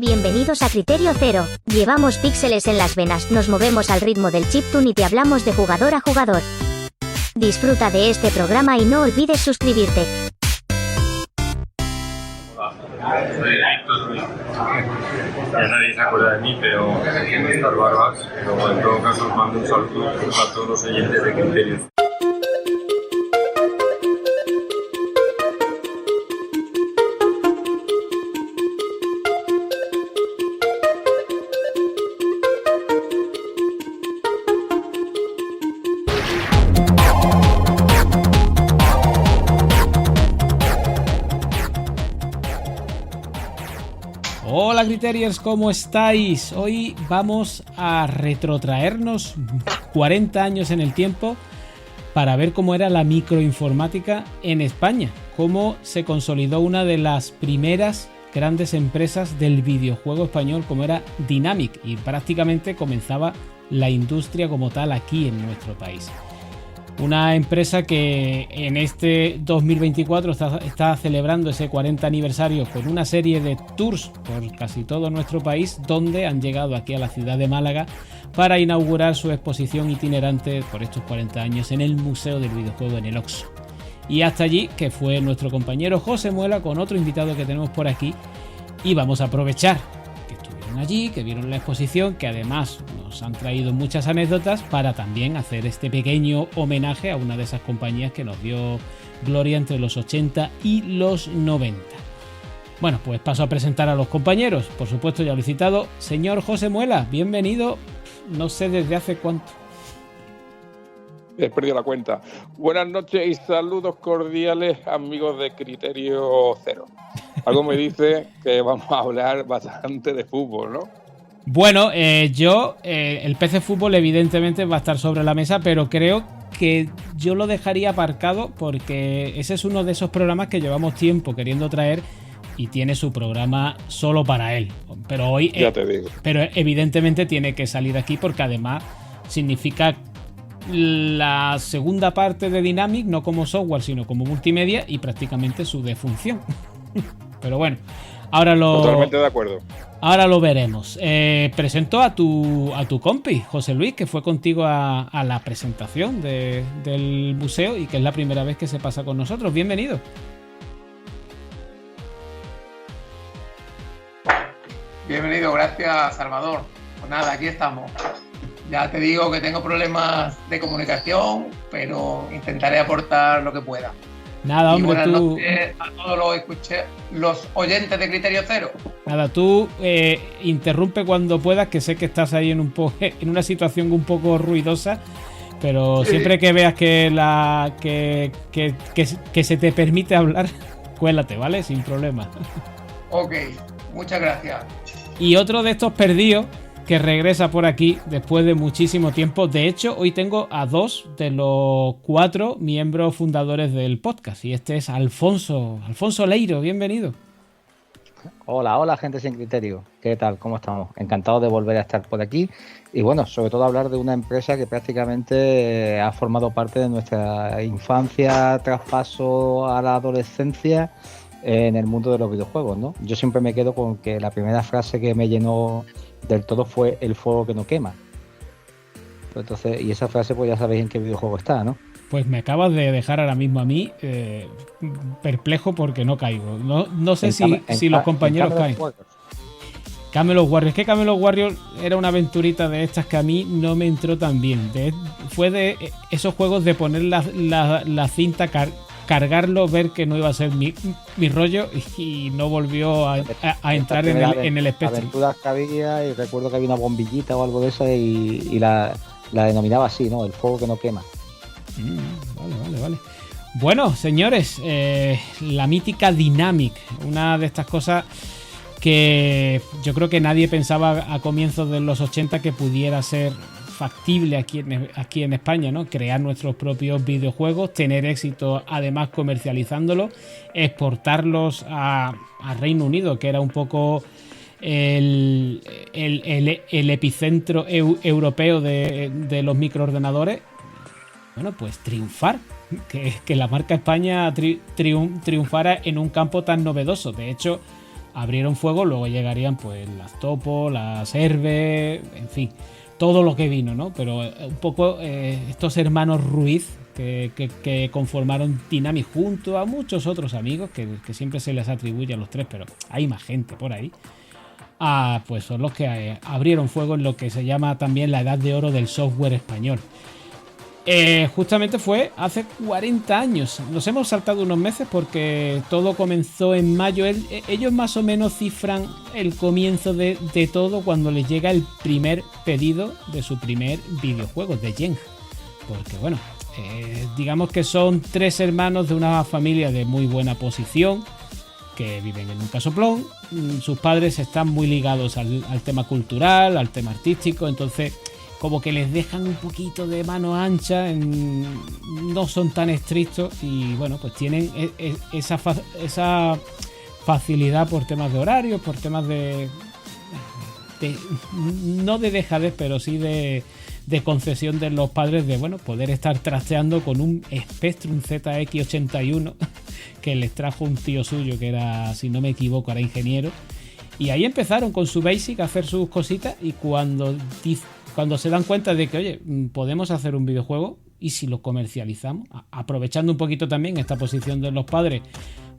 Bienvenidos a Criterio Cero. Llevamos píxeles en las venas, nos movemos al ritmo del chiptune y te hablamos de jugador a jugador. Disfruta de este programa y no olvides suscribirte. Hola, soy Víctor Ruiz. Ya nadie se acuerda de mí, pero tengo estas barbas. Pero en todo caso os mando un saludo a todos los oyentes de Criterio. Hola Criteriers, ¿cómo estáis? Hoy vamos a retrotraernos 40 años en el tiempo para ver cómo era la microinformática en España, cómo se consolidó una de las primeras grandes empresas del videojuego español como era Dynamic, y prácticamente comenzaba la industria como tal aquí en nuestro país. Una empresa que en este 2024 está celebrando ese 40 aniversario con una serie de tours por casi todo nuestro país, donde han llegado aquí a la ciudad de Málaga para inaugurar su exposición itinerante por estos 40 años en el Museo del Videojuego en el Oxo. Y hasta allí que fue nuestro compañero José Muela con otro invitado que tenemos por aquí, y vamos a aprovechar que estuvieron allí, que vieron la exposición, que además nos han traído muchas anécdotas para también hacer este pequeño homenaje a una de esas compañías que nos dio gloria entre los 80 y los 90. Bueno, pues paso a presentar a los compañeros. Por supuesto, ya lo he citado. Señor José Muela, bienvenido. No sé desde hace cuánto. He perdido la cuenta. Buenas noches y saludos cordiales, amigos de Criterio Cero. Algo me dice que vamos a hablar bastante de fútbol, ¿no? Bueno, el PC Fútbol evidentemente va a estar sobre la mesa, pero creo que yo lo dejaría aparcado porque ese es uno de esos programas que llevamos tiempo queriendo traer y tiene su programa solo para él. Pero hoy, ya te digo. Pero evidentemente tiene que salir aquí porque además significa la segunda parte de Dynamic, no como software sino como multimedia, y prácticamente su defunción. Pero bueno, totalmente de acuerdo. Ahora lo veremos. Presento a tu compi, José Luis, que fue contigo a la presentación del museo y que es la primera vez que se pasa con nosotros. Bienvenido. Bienvenido, gracias Salvador. Pues nada, aquí estamos. Ya te digo que tengo problemas de comunicación, pero intentaré aportar lo que pueda. Nada, hombre, buenas noches a todos los oyentes de Criterio Cero. Nada, tú interrumpe cuando puedas, que sé que estás ahí en una situación un poco ruidosa, pero sí, siempre que veas que se te permite hablar, cuélate, ¿vale? Sin problema. Ok, muchas gracias. Y otro de estos perdidos que regresa por aquí después de muchísimo tiempo. De hecho, hoy tengo a 2 de los 4 miembros fundadores del podcast. Y este es Alfonso Leiro, bienvenido. Hola, gente sin criterio. ¿Qué tal? ¿Cómo estamos? Encantado de volver a estar por aquí. Y bueno, sobre todo hablar de una empresa que prácticamente ha formado parte de nuestra infancia, traspaso a la adolescencia en el mundo de los videojuegos, ¿no? Yo siempre me quedo con que la primera frase que me llenó del todo fue el fuego que no quema. Entonces, y esa frase pues ya sabéis en qué videojuego está, ¿no? Pues me acabas de dejar ahora mismo a mí perplejo porque no caigo. No sé si los compañeros caen. Camelot Warriors. Es que Camelot Warriors era una aventurita de estas que a mí no me entró tan bien. Fue de esos juegos de poner la cinta, cargarlo, ver que no iba a ser mi rollo y no volvió a entrar en el espectro. Aventuras que había, y recuerdo que había una bombillita o algo de eso y la denominaba así, ¿no? El fuego que no quema. Vale. Bueno, señores, la mítica Dynamic, una de estas cosas que yo creo que nadie pensaba a comienzos de los 80 que pudiera ser factible aquí en España, ¿no? Crear nuestros propios videojuegos, tener éxito además comercializándolos, exportarlos a Reino Unido, que era un poco el epicentro europeo de los microordenadores. Bueno, pues triunfar, que la marca España triunfara en un campo tan novedoso. De hecho, abrieron fuego, luego llegarían pues las Topo, las Herbe, en fin, todo lo que vino, ¿no? Pero un poco estos hermanos Ruiz que conformaron Dynamic junto a muchos otros amigos que siempre se les atribuye a los tres, pero hay más gente por ahí. Pues son los que abrieron fuego en lo que se llama también la edad de oro del software español. Justamente fue hace 40 años. Nos hemos saltado unos meses porque todo comenzó en mayo. Ellos más o menos cifran el comienzo de todo cuando les llega el primer pedido de su primer videojuego, de Jeng. Porque bueno, digamos que son tres hermanos de una familia de muy buena posición que viven en un casoplón. Sus padres están muy ligados al tema cultural, al tema artístico, entonces como que les dejan un poquito de mano ancha, no son tan estrictos y bueno, pues tienen esa facilidad por temas de horarios, por temas de no de dejadez, pero sí de concesión de los padres de bueno poder estar trasteando con un Spectrum ZX81 que les trajo un tío suyo que era, si no me equivoco, era ingeniero, y ahí empezaron con su Basic a hacer sus cositas, y cuando se dan cuenta de que oye, podemos hacer un videojuego y si lo comercializamos, aprovechando un poquito también esta posición de los padres,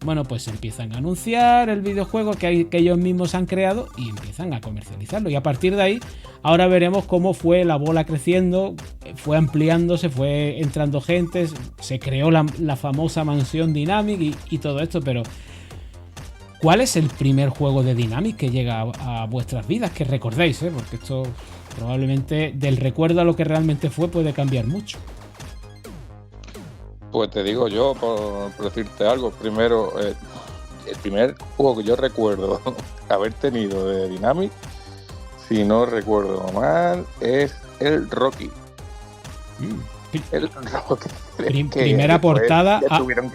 bueno, pues empiezan a anunciar el videojuego que ellos mismos han creado y empiezan a comercializarlo. Y a partir de ahí, ahora veremos cómo fue la bola creciendo, fue ampliándose, fue entrando gente, se creó la famosa mansión Dynamic y todo esto. Pero ¿cuál es el primer juego de Dynamic que llega a vuestras vidas? Que recordéis, porque esto probablemente del recuerdo a lo que realmente fue puede cambiar mucho. Pues te digo yo, por decirte algo, primero, el primer juego que yo recuerdo haber tenido de Dynamic, si no recuerdo mal, es el Rocky. El Rocky. Primera portada. Le tuvieron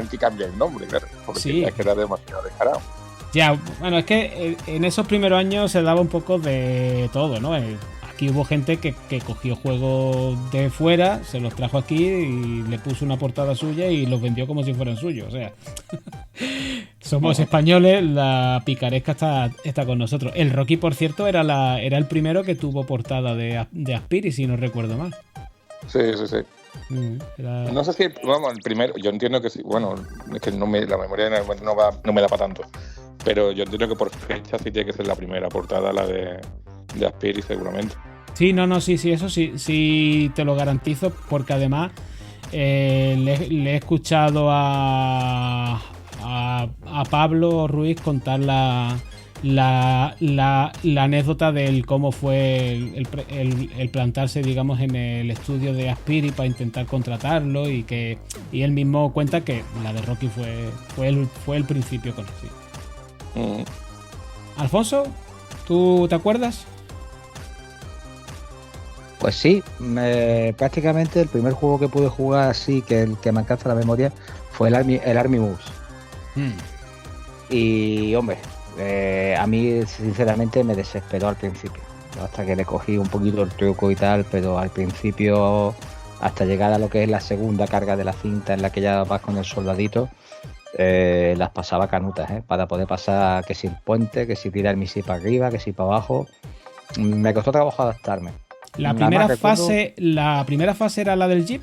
que cambiar el nombre, claro, porque sí, es que era demasiado descarado. Ya, bueno, es que en esos primeros años se daba un poco de todo, ¿no? Aquí hubo gente que cogió juegos de fuera, se los trajo aquí y le puso una portada suya y los vendió como si fueran suyos. O sea, somos españoles, la picaresca está con nosotros. El Rocky, por cierto, era el primero que tuvo portada de Aspiri, si no recuerdo mal. Sí. No sé si, vamos, el primero, yo entiendo que sí, bueno, es que la memoria no me da para tanto, pero yo entiendo que por fecha sí tiene que ser la primera portada, la de Aspiri, seguramente. Sí, sí, eso sí te lo garantizo, porque además le he escuchado a Pablo Ruiz contar la anécdota del cómo fue el plantarse, digamos, en el estudio de Aspiri para intentar contratarlo, y él mismo cuenta que la de Rocky fue el principio con él. Alfonso, ¿tú te acuerdas? Pues sí, prácticamente el primer juego que pude jugar así, que me alcanza la memoria, fue el Army Moves. Y hombre, a mí sinceramente me desesperó al principio, hasta que le cogí un poquito el truco y tal, pero al principio, hasta llegar a lo que es la segunda carga de la cinta, en la que ya vas con el soldadito, las pasaba canutas, para poder pasar que si el puente, que si tirar el misil para arriba, que si para abajo. Me costó trabajo adaptarme. La primera fase era la del Jeep.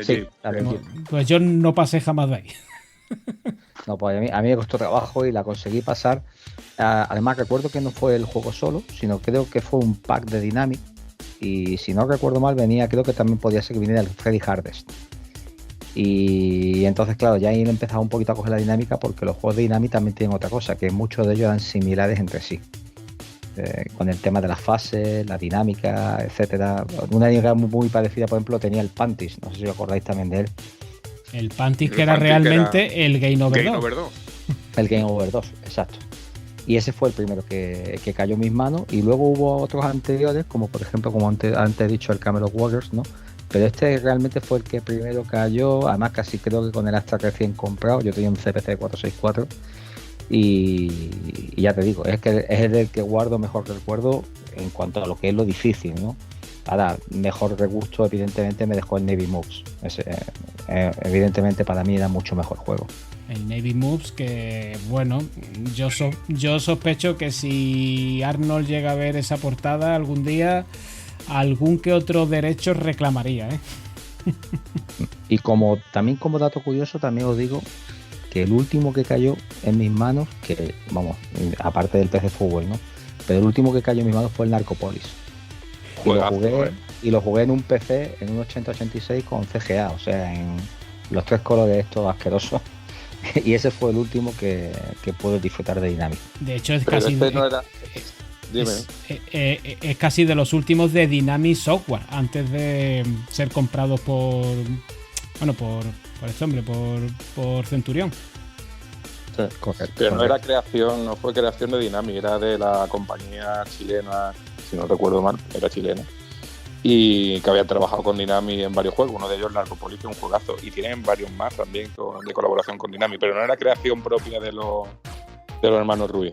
Sí, la del Jeep. Pues yo no pasé jamás de ahí. No, pues a mí me costó trabajo y la conseguí pasar. Además recuerdo que no fue el juego solo, sino creo que fue un pack de Dynamic. Y si no recuerdo mal, creo que también podía ser que viniera el Freddy Hardest. Y entonces, claro, ya ahí he empezado un poquito a coger la dinámica, porque los juegos de Dynamic también tienen otra cosa, que muchos de ellos eran similares entre sí. Con el tema de las fases, la dinámica, etcétera. Una dinámica muy parecida, por ejemplo, tenía el Pantis, no sé si os acordáis también de él. El Pantis, que era realmente el Game Over 2. El Game Over 2, exacto. Y ese fue el primero que cayó en mis manos, y luego hubo otros anteriores, como por ejemplo, como antes he dicho, el Camelot Warriors, ¿no? Pero este realmente fue el que primero cayó, además casi creo que con el Astra recién comprado. Yo tenía un CPC 464 y ya te digo, es el del que guardo mejor recuerdo en cuanto a lo que es lo difícil, ¿no? Ahora, mejor regusto evidentemente me dejó el Navy Moves. Evidentemente para mí era mucho mejor juego. el Navy Moves, que bueno, yo sospecho que si Arnold llega a ver esa portada algún día, algún que otro derecho reclamaría, ¿eh? Y como dato curioso, también os digo que el último que cayó en mis manos, que vamos, aparte del PC Fútbol, ¿no? Pero el último que cayó en mis manos fue el Narcopolis. Y lo jugué en un PC en un 8086 con CGA, o sea, en los 3 colores estos asquerosos. Y ese fue el último que pude disfrutar de Dynamic. De hecho, es Pero casi... este no era... Dime. Es casi de los últimos de Dynamic Software, antes de ser comprados por este hombre, por Centurión. Sí, correcto. Pero no era creación, no fue creación de Dynamic, era de la compañía chilena, si no recuerdo mal, era chilena. Y que había trabajado con Dynamic en varios juegos, uno de ellos Narcopolis, un juegazo, y tienen varios más también de colaboración con Dynamic, pero no era creación propia de los hermanos Ruiz,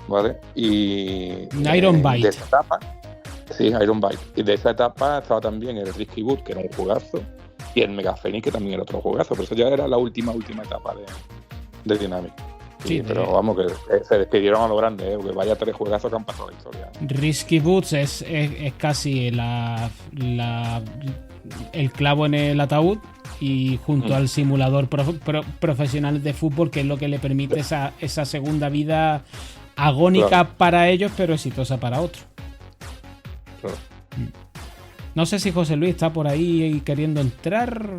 ¿vale? Y Iron Bite. De esa etapa, sí, Iron Bite. Y de esa etapa estaba también el Risky Boot, que era un juegazo, y el Mega Phoenix, que también era otro juegazo, pero eso ya era la última etapa de Dynamic. Sí, pero vamos, que se despidieron a lo grande, que vaya 3 juegazos que han pasado la historia. Risky Boots es casi el clavo en el ataúd, y junto al simulador profesional de fútbol, que es lo que le permite esa segunda vida agónica para ellos, pero exitosa para otros. Claro. No sé si José Luis está por ahí queriendo entrar,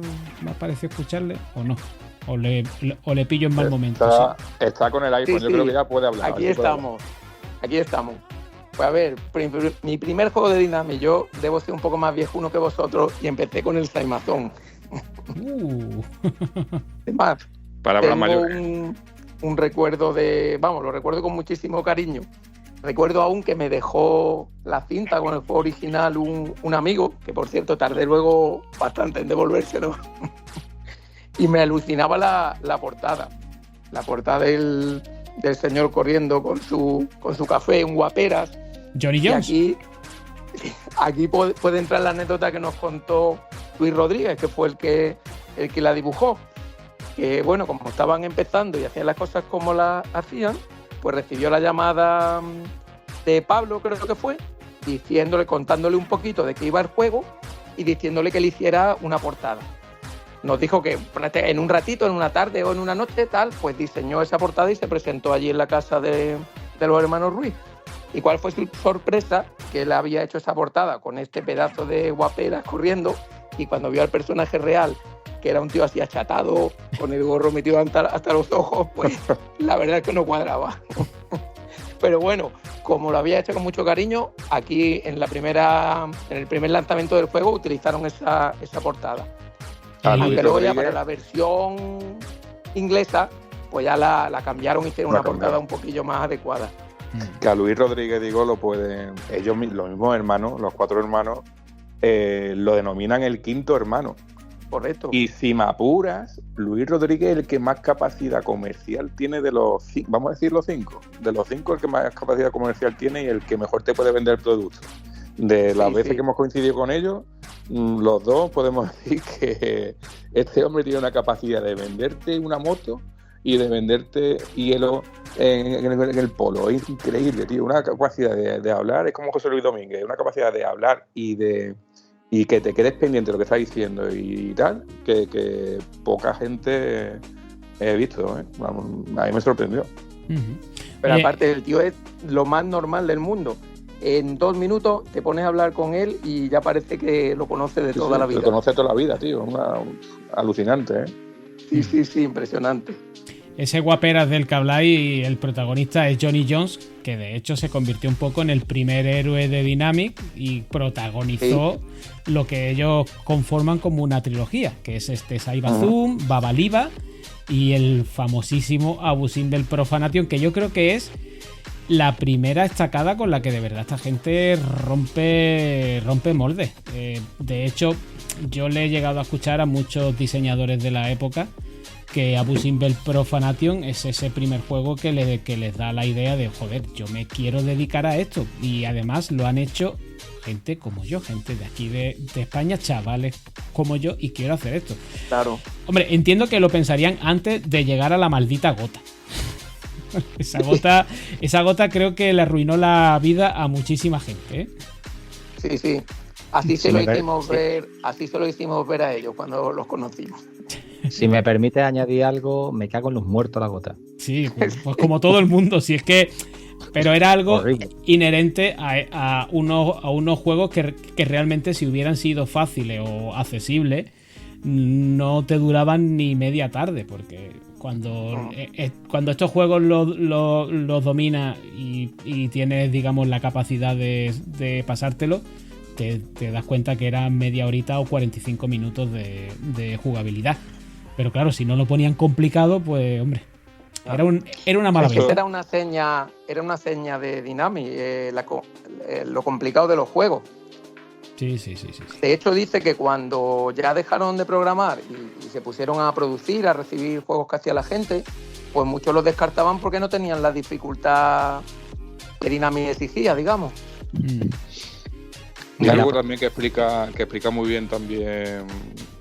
me ha parecido escucharle, o no. O le pillo en mal momento. Está con el iPhone, Sí, yo creo que ya puede hablar. Aquí estamos. Pues a ver, mi primer juego de Dynamic, yo debo ser un poco más viejuno que vosotros y empecé con el Saimazón. Es más, Palabras tengo mayores. un recuerdo lo recuerdo con muchísimo cariño. Recuerdo aún que me dejó la cinta con el juego original un amigo, que por cierto tardé luego bastante en devolvérselo. Y me alucinaba la portada. La portada del señor corriendo con su café, un guaperas. Johnny Jones. Y aquí puede entrar la anécdota que nos contó Luis Rodríguez, que fue el que la dibujó. Que bueno, como estaban empezando y hacían las cosas como las hacían, pues recibió la llamada de Pablo, creo que fue, contándole un poquito de qué iba el juego y diciéndole que le hiciera una portada. Nos dijo que en un ratito, en una tarde o en una noche, pues diseñó esa portada y se presentó allí en la casa de los hermanos Ruiz. ¿Y cuál fue su sorpresa? Que él había hecho esa portada con este pedazo de guaperas corriendo, y cuando vio al personaje real, que era un tío así achatado, con el gorro metido hasta los ojos, pues la verdad es que no cuadraba. Pero bueno, como lo había hecho con mucho cariño, aquí en el primer lanzamiento del juego utilizaron esa portada. Aunque luego ya para la versión inglesa, pues ya la cambiaron y hicieron una portada un poquillo más adecuada. Que a Luis Rodríguez, digo, los mismos hermanos, los 4 hermanos, lo denominan el quinto hermano. Correcto. Y si me apuras, Luis Rodríguez es el que más capacidad comercial tiene de los 5, vamos a decir los 5. De los 5 el que más capacidad comercial tiene y el que mejor te puede vender el producto. De las veces que hemos coincidido con ellos, los dos podemos decir que este hombre tiene una capacidad de venderte una moto y de venderte hielo en el polo. Es increíble, tío. Una capacidad de hablar, es como José Luis Domínguez, una capacidad de hablar y que te quedes pendiente de lo que está diciendo y tal, que poca gente he visto, ¿eh? Vamos, a mí me sorprendió. Pero aparte, el tío es lo más normal del mundo. En 2 minutos te pones a hablar con él y ya parece que lo conoce de toda la vida. Lo conoce toda la vida, tío. Alucinante, ¿eh? Sí, impresionante. Ese guaperas del que habláis, el protagonista es Johnny Jones, que de hecho se convirtió un poco en el primer héroe de Dynamic y protagonizó lo que ellos conforman como una trilogía, que es Saibazum, Babaliba y el famosísimo Abusin del Profanation, que yo creo que es la primera estacada con la que de verdad esta gente rompe moldes. De hecho, yo le he llegado a escuchar a muchos diseñadores de la época que Abu Simbel Profanation es ese primer juego que les da la idea de, joder, yo me quiero dedicar a esto. Y además lo han hecho gente como yo, gente de aquí de España, chavales como yo, y quiero hacer esto. Claro. Hombre, entiendo que lo pensarían antes de llegar a la maldita gota. Esa gota creo que le arruinó la vida a muchísima gente, ¿eh? Sí, sí. Así se lo hicimos ver a ellos cuando los conocimos. Si me permite añadir algo, me cago en los muertos la gota. Sí, pues como todo el mundo, si es que... Pero era algo horrible, inherente a unos juegos que realmente, si hubieran sido fáciles o accesibles, no te duraban ni media tarde, porque cuando estos juegos los dominas y tienes, digamos, la capacidad de pasártelo, te das cuenta que era media horita o 45 minutos de jugabilidad. Pero claro, si no lo ponían complicado, pues hombre, era una maravilla. Era una seña de Dynamic, lo complicado de los juegos. Sí. De hecho, dice que cuando ya dejaron de programar y se pusieron a producir, a recibir juegos que hacía la gente, pues muchos los descartaban porque no tenían la dificultad que Dynamic exigía, digamos. Y algo también que explica muy bien también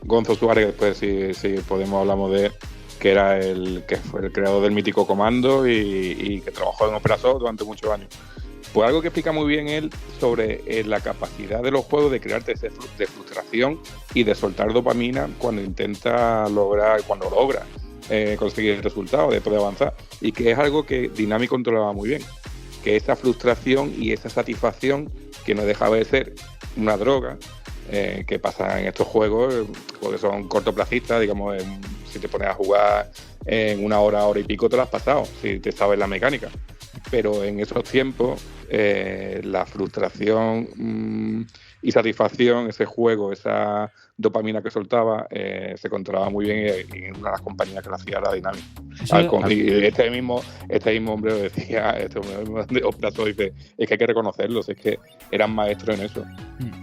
Gonzo Suárez, que después si podemos hablamos de él, que era que fue el creador del mítico Comando y que trabajó en Operasoft durante muchos años. Pues algo que explica muy bien él sobre la capacidad de los juegos de crearte de frustración y de soltar dopamina cuando logra conseguir el resultado después de avanzar, y que es algo que Dynamic controlaba muy bien, que esa frustración y esa satisfacción que no dejaba de ser una droga que pasa en estos juegos, porque son cortoplacistas, digamos, si te pones a jugar en una hora y pico te lo has pasado, si te sabes la mecánica. Pero en esos tiempos la frustración y satisfacción, ese juego, esa dopamina que soltaba, se controlaba muy bien, y una de las compañías que lo hacía era Dynamic. Y este mismo hombre lo decía, este hombre de Operasoft dice, es que hay que reconocerlos, es que eran maestros en eso.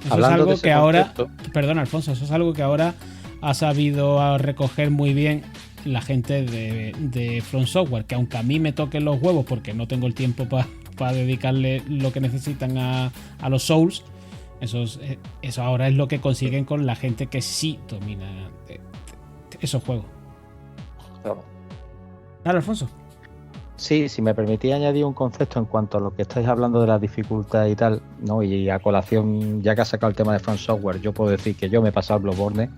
Eso es algo que ahora, perdón Alfonso, eso es algo que ahora ha sabido recoger muy bien la gente de From Software, que aunque a mí me toquen los huevos porque no tengo el tiempo para dedicarle lo que necesitan a los Souls, eso ahora es lo que consiguen con la gente que sí domina esos juegos. Claro, Alfonso. Sí, si me permitís añadir un concepto en cuanto a lo que estáis hablando de la dificultad y tal, ¿no? Y a colación, ya que has sacado el tema de From Software, yo puedo decir que yo me he pasado el Bloodborne.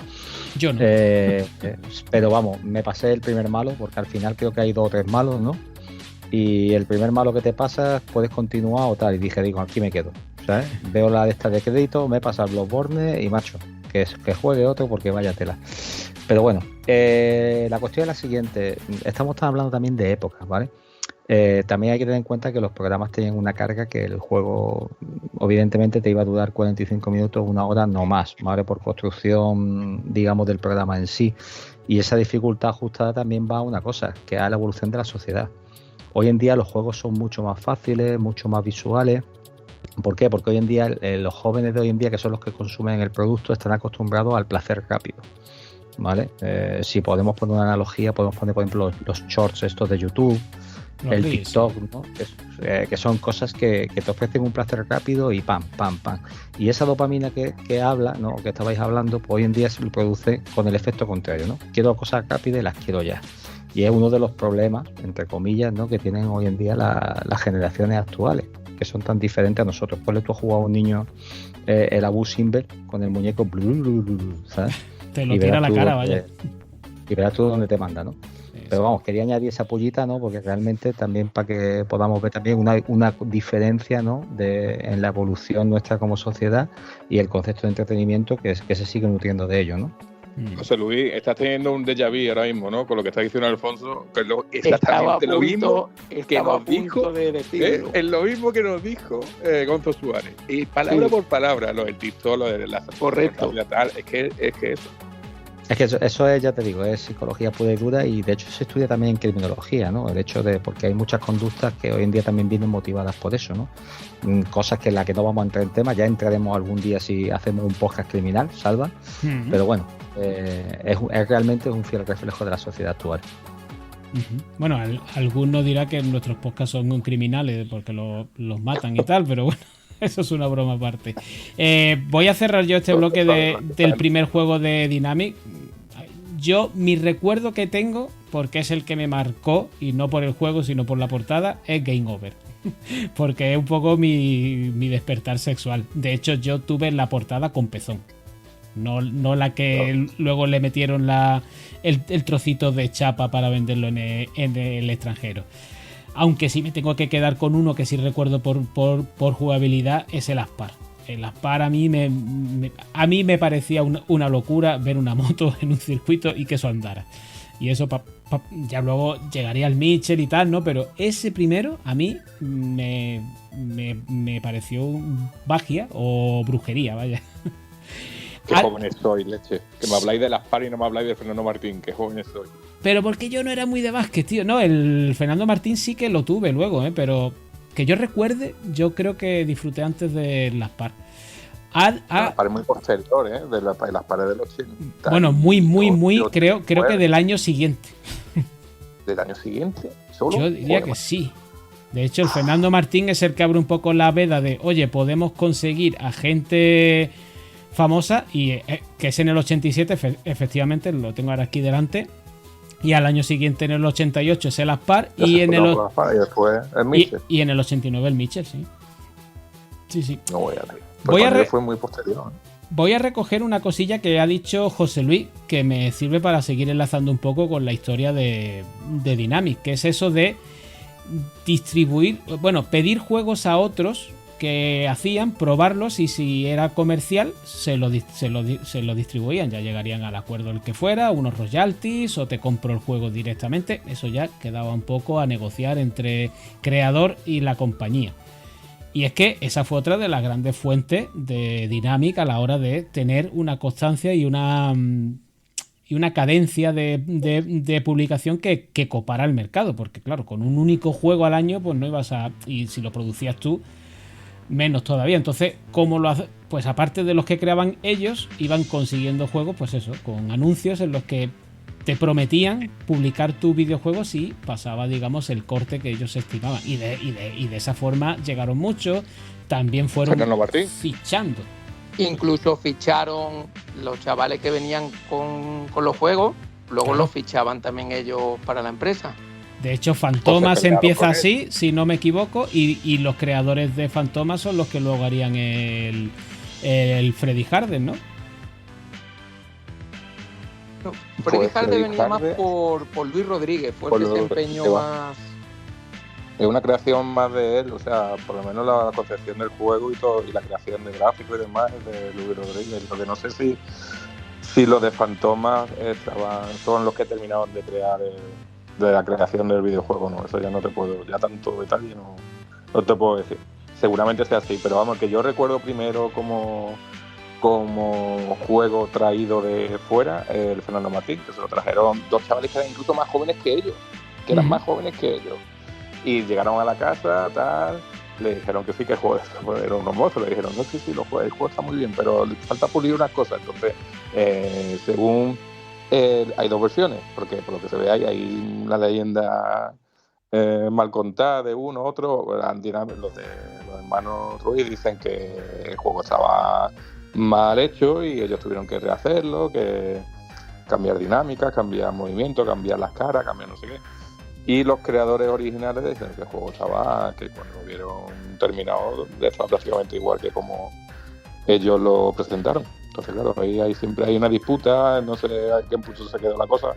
Yo no. Pero vamos, me pasé el primer malo, porque al final creo que hay 2 o 3 malos, ¿no? Y el primer malo que te pasa, puedes continuar o tal. Y digo, aquí me quedo, ¿sabes? Veo la lista de crédito, me he pasado el Bloodborne y macho, que juegue otro porque vaya tela. Pero bueno, la cuestión es la siguiente. Estamos hablando también de épocas, ¿vale? También hay que tener en cuenta que los programas tenían una carga que el juego evidentemente te iba a durar 45 minutos, 1 hora, no más, ¿vale? Por construcción, digamos, del programa en sí. Y esa dificultad ajustada también va a una cosa, que es a la evolución de la sociedad. Hoy en día los juegos son mucho más fáciles, mucho más visuales. ¿Por qué? Porque hoy en día los jóvenes de hoy en día, que son los que consumen el producto, están acostumbrados al placer rápido, ¿vale? Si podemos poner una analogía, podemos poner, por ejemplo, los shorts estos de YouTube, el TikTok, ¿no? Que son cosas que te ofrecen un placer rápido y pam. Y esa dopamina que habla, ¿no? Que estabais hablando, pues hoy en día se lo produce con el efecto contrario, ¿no? Quiero cosas rápidas y las quiero ya. Y es uno de los problemas, entre comillas, ¿no? Que tienen hoy en día las generaciones actuales, que son tan diferentes a nosotros. Ponle tú a jugar a un niño el Abu Simbel con el muñeco, ¿sabes? Te lo tira a la cara, vaya. Y verás tú dónde te manda, ¿no? Pero vamos, quería añadir esa pollita, ¿no? Porque realmente también para que podamos ver también una diferencia, ¿no? En la evolución nuestra como sociedad y el concepto de entretenimiento que se sigue nutriendo de ello, ¿no? José Luis, estás teniendo un déjà vu ahora mismo, ¿no? Con lo que está diciendo Alfonso, que es exactamente lo mismo que nos dijo, es lo mismo que nos dijo Gonzo Suárez. Y palabra por palabra, lo del TikTok, lo de la correcto, tal, es que eso. Es que eso es, ya te digo, es psicología pura y dura, y de hecho se estudia también en criminología, ¿no? El hecho de, porque hay muchas conductas que hoy en día también vienen motivadas por eso, ¿no? Cosas que en las que no vamos a entrar en tema, ya entraremos algún día si hacemos un podcast criminal, Salva, pero bueno, es realmente un fiel reflejo de la sociedad actual. Bueno, alguno dirá que nuestros podcasts son criminales porque los matan y tal, pero bueno, eso es una broma aparte. Voy a cerrar yo este bloque del primer juego de Dynamic. Mi recuerdo que tengo, porque es el que me marcó, y no por el juego, sino por la portada, es Game Over. Porque es un poco mi despertar sexual. De hecho, yo tuve la portada con pezón. No la que luego le metieron el trocito de chapa para venderlo en el extranjero. Aunque sí me tengo que quedar con uno que sí recuerdo por jugabilidad, es el Aspar. El Aspar a mí me parecía una locura ver una moto en un circuito y que eso andara. Y eso ya luego llegaría al Mitchell y tal, ¿no? Pero ese primero a mí me pareció magia o brujería, vaya. Qué jóvenes soy, leche. Que me habláis del Aspar y no me habláis de Fernando Martín. Qué jóvenes soy. Pero porque yo no era muy de básquet, tío. No, el Fernando Martín sí que lo tuve luego, pero que yo recuerde, yo creo que disfruté antes del Aspar. Aspar es muy posterior, de las paredes del 80. Bueno, muy, creo que del año siguiente. ¿Del año siguiente? ¿Solo? Yo diría que sí. De hecho, el Fernando Martín es el que abre un poco la veda de, oye, podemos conseguir a gente famosa, y que es en el 87, efectivamente, lo tengo ahora aquí delante. Y al año siguiente, en el 88, es el Aspar, y en el después el Mitchell. Y en el 89 el Mitchell, sí. Sí. No voy a ver. Fue muy posterior. Voy a recoger una cosilla que ha dicho José Luis, que me sirve para seguir enlazando un poco con la historia de Dynamic, que es eso de distribuir, pedir juegos a otros que hacían, probarlos, y si era comercial se lo distribuían. Ya llegarían al acuerdo el que fuera, unos royalties, o te compro el juego directamente. Eso ya quedaba un poco a negociar entre creador y la compañía. Y es que esa fue otra de las grandes fuentes de Dynamic a la hora de tener una constancia y una cadencia de publicación que copara el mercado. Porque claro, con un único juego al año pues no ibas a... Y si lo producías tú, menos todavía. Entonces, ¿cómo lo hace? Pues aparte de los que creaban ellos, iban consiguiendo juegos, pues eso, con anuncios en los que te prometían publicar tu videojuego si pasaba, digamos, el corte que ellos estimaban. Y de esa forma llegaron muchos. También fueron fichando. Incluso ficharon los chavales que venían con los juegos, luego los fichaban también ellos para la empresa. De hecho, Fantomas empieza así, si no me equivoco, y los creadores de Fantomas son los que luego harían el Freddy Harden, ¿no? No, Freddy Harden venía más por Luis Rodríguez, fue el que se empeñó más. Es una creación más de él, o sea, por lo menos la concepción del juego y todo, y la creación de gráficos y demás es de Luis Rodríguez. Lo que no sé si los de Fantomas son los que terminaron de crear de la creación del videojuego, no, eso ya no te puedo, ya tanto detalle no te puedo decir. Seguramente sea así, pero vamos, que yo recuerdo primero como juego traído de fuera, el Fernando Martín, que se lo trajeron dos chavales que eran incluso más jóvenes que ellos, más jóvenes que ellos. Y llegaron a la casa, tal, le dijeron que sí, que el juego era unos monstruos, le dijeron, no, sí, el juego está muy bien, pero le falta pulir unas cosas. Entonces, según hay dos versiones, porque por lo que se ve hay una leyenda mal contada de uno, otro. Los hermanos Ruiz dicen que el juego estaba mal hecho y ellos tuvieron que rehacerlo, que cambiar dinámica, cambiar movimiento, cambiar las caras, cambiar no sé qué. Y los creadores originales dicen que el juego estaba, que cuando lo vieron terminado estaba prácticamente igual que como ellos lo presentaron. Entonces, claro, ahí siempre hay una disputa, no sé a qué punto se quedó la cosa,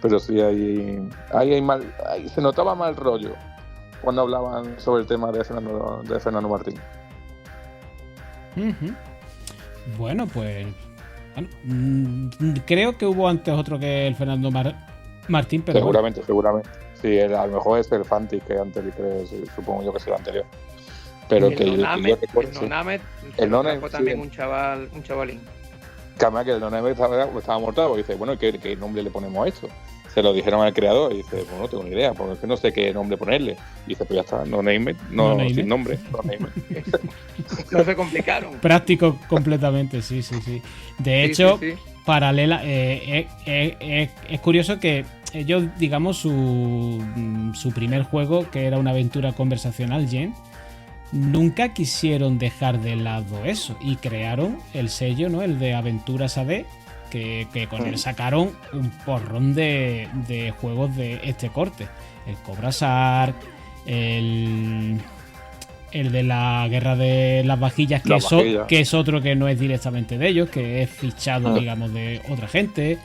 pero sí ahí se notaba mal rollo cuando hablaban sobre el tema de Fernando Martín. Uh-huh. Bueno, pues creo que hubo antes otro que el Fernando Martín, pero seguramente. Sí, a lo mejor es el Fantic que antes, supongo yo que es el anterior. Pero el que Nonamet, el Nonamet fue también un chavalín. Que además que el No Name estaba mortal, porque dice, bueno, ¿qué nombre le ponemos a esto? Se lo dijeron al creador y dice, bueno, no tengo ni idea, porque es que no sé qué nombre ponerle. Y dice, pues ya está, No Name, sin nombre, No Name. No se complicaron. Práctico completamente, sí. De hecho, sí. paralela, es curioso que ellos, digamos, su primer juego, que era una aventura conversacional, Jen, nunca quisieron dejar de lado eso y crearon el sello, ¿no? El de Aventuras AD, que con él sacaron un porrón de juegos de este corte. El Cobra Sark, el de la guerra de las vajillas, que es otro que no es directamente de ellos, que es fichado, digamos, de otra gente.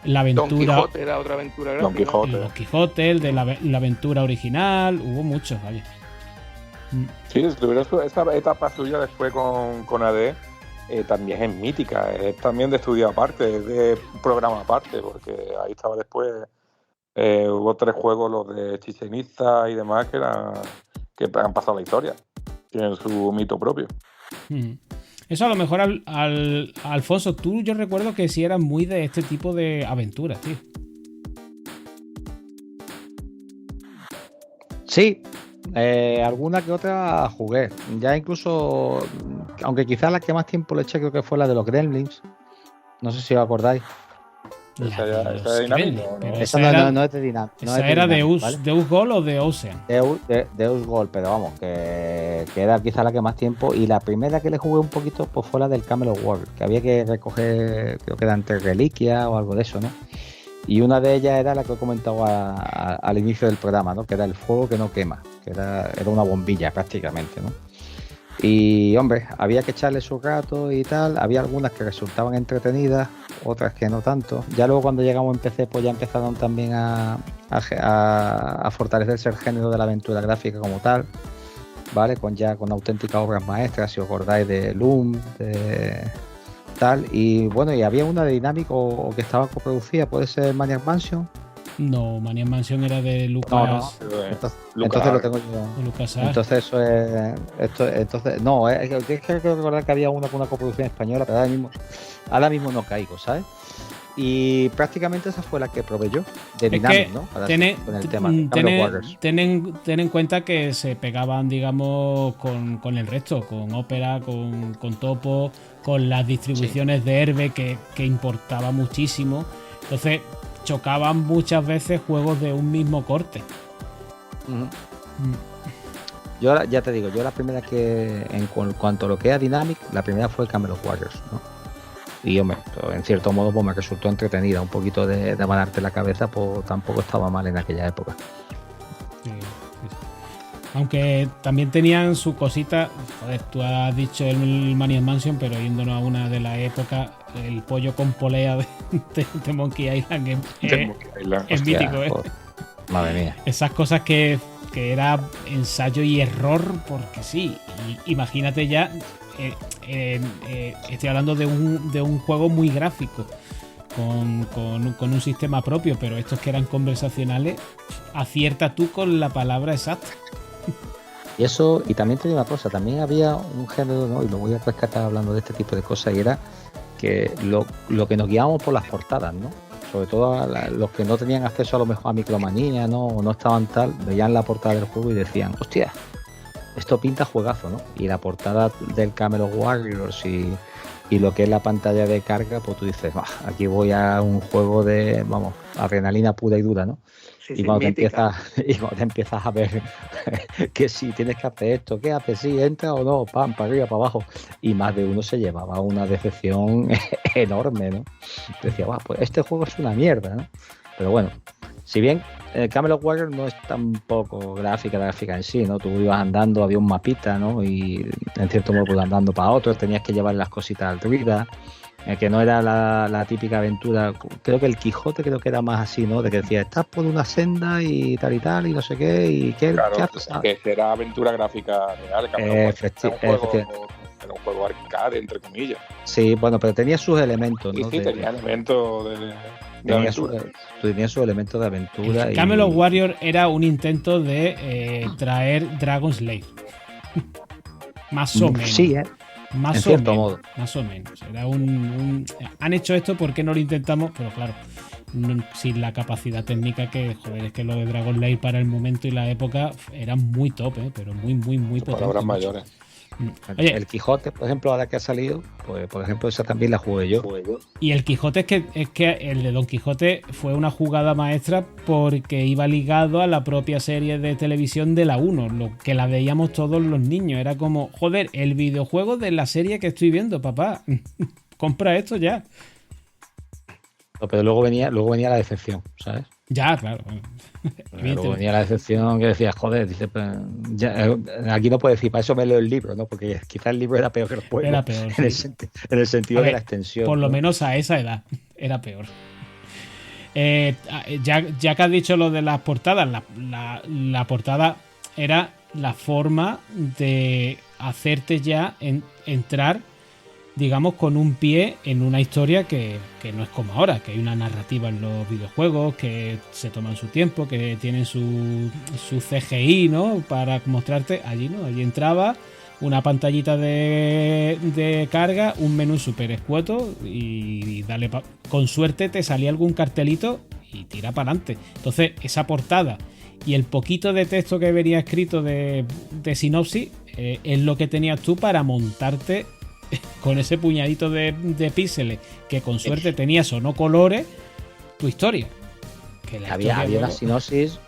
La aventura. Don Quijote era otra aventura grande. Don Quijote, el de la aventura original, hubo muchos, vaya. Sí, esa etapa suya después con AD también es mítica, es también de estudio aparte, es de programa aparte, porque ahí estaba después, hubo 3 juegos, los de Chichén Itzá y demás, que han pasado la historia, tienen su mito propio. Eso a lo mejor, Alfonso, yo recuerdo que sí eras muy de este tipo de aventuras, tío. Sí, alguna que otra jugué. Ya incluso, aunque quizás la que más tiempo le eché creo que fue la de los Gremlins. No sé si os acordáis. Esa de Dynamic, ¿no? Esa no es de Dynamic. ¿Esa era de Deus Gol o de Ocean? Deus Gol, pero vamos, que era quizá la que más tiempo. Y la primera que le jugué un poquito pues fue la del Camelot War, que había que recoger, creo que eran 3 reliquias o algo de eso, ¿no? Y una de ellas era la que he comentado al inicio del programa, ¿no? Que era el fuego que no quema, que era una bombilla prácticamente, ¿no? Y hombre, había que echarle su rato y tal. Había algunas que resultaban entretenidas, otras que no tanto. Ya luego cuando llegamos en PC, pues ya empezaron también a fortalecerse el género de la aventura gráfica como tal, ¿vale? Con auténticas obras maestras, si os acordáis de Loom, de tal. Y bueno, y había una de Dynamic o que estaba coproducida, puede ser Maniac Mansion. No, Maniac Mansion era de Lucas. No. Entonces lo tengo yo. Lucas entonces eso es. Entonces, no, es que recordar que había una con una coproducción española, pero ahora mismo no caigo, ¿sabes? Y prácticamente esa fue la que probé yo, de Dynamic, ¿no? Con el tema. Ten en cuenta que se pegaban, digamos, con el resto, con Opera, con Topo, con las distribuciones de Herbe que importaba muchísimo. Entonces chocaban muchas veces juegos de un mismo corte. Yo ya te digo, yo la primera que en cuanto a lo que era Dynamic, la primera fue Camelot Warriors, ¿no? Y hombre, en cierto modo pues me resultó entretenida, un poquito de amararte la cabeza, pues tampoco estaba mal en aquella época. Sí. Aunque también tenían su cosita. Joder, tú has dicho el Maniac Mansion, pero yéndonos a una de la época, el pollo con polea de Monkey Island es mítico, ¿eh? Madre mía. Esas cosas que era ensayo y error, porque sí. Y imagínate ya, estoy hablando de un juego muy gráfico, con un sistema propio, pero estos que eran conversacionales, acierta tú con la palabra exacta. Y eso, y también tenía una cosa, también había un género, ¿no? Y lo voy a rescatar hablando de este tipo de cosas, y era que lo que nos guiábamos por las portadas, ¿no? Sobre todo los que no tenían acceso a lo mejor a Micromanía, ¿no? O no estaban tal, veían la portada del juego y decían, hostia, esto pinta juegazo, ¿no? Y la portada del Camelot Warriors y lo que es la pantalla de carga, pues tú dices, aquí voy a un juego de, vamos, adrenalina pura y dura, ¿no? Y cuando te empiezas a ver que si tienes que hacer esto, ¿qué haces? Sí, entra o no, pam, para arriba, para abajo. Y más de uno se llevaba una decepción enorme, ¿no? Decía, pues este juego es una mierda, ¿no? Pero bueno, si bien Camelot Warriors no es tampoco gráfica en sí, ¿no? Tú ibas andando, había un mapita, ¿no? Y en cierto modo ibas andando para otros, tenías que llevar las cositas al druida, que no era la típica aventura. Creo que el Quijote creo que era más así, ¿no? De que decía, estás por una senda y y no sé qué, y qué haces. Que era aventura gráfica real, era un juego arcade, entre comillas. Sí, bueno, pero tenía sus elementos, ¿no? Sí, tenía elementos de aventura. Tenía sus elementos de aventura. Camelot Warrior era un intento de traer Dragon Slayer. Más o menos. Sí, Más En o cierto menos, modo. más o menos. Era han hecho esto, ¿por qué no lo intentamos? Pero claro, sin la capacidad técnica que, joder, es que lo de Dragon Lair para el momento y la época era muy top, pero muy, muy, muy potente. Palabras macho. mayores. Oye, El Quijote, por ejemplo, ahora que ha salido, pues por ejemplo, esa también la jugué yo. y el Quijote es que el de Don Quijote fue una jugada maestra porque iba ligado a la propia serie de televisión de la 1, lo que la veíamos todos los niños. Era como, joder, el videojuego de la serie que estoy viendo, papá. Compra esto ya. No, pero luego venía la decepción, ¿sabes? Ya, claro. Luego venía la decepción que decías, joder, dice, pues, aquí no puedes decir, para eso me leo el libro, ¿no? Porque quizás el libro era peor que el juego. Era peor, en, sí. en el sentido A ver, de la extensión. Por lo ¿no? menos a esa edad era peor. Ya que has dicho lo de las portadas, la portada era la forma de hacerte ya entrar, digamos, con un pie en una historia que no es como ahora, que hay una narrativa en los videojuegos, que se toman su tiempo, que tienen su CGI, ¿no? Para mostrarte. Allí no, allí entraba una pantallita de carga, un menú súper escueto y dale con suerte te salía algún cartelito y tira para adelante. Entonces esa portada y el poquito de texto que venía escrito de sinopsis es lo que tenías tú para montarte con ese puñadito de píxeles que con suerte tenías o no colores tu historia. Que la había historia una sinopsis,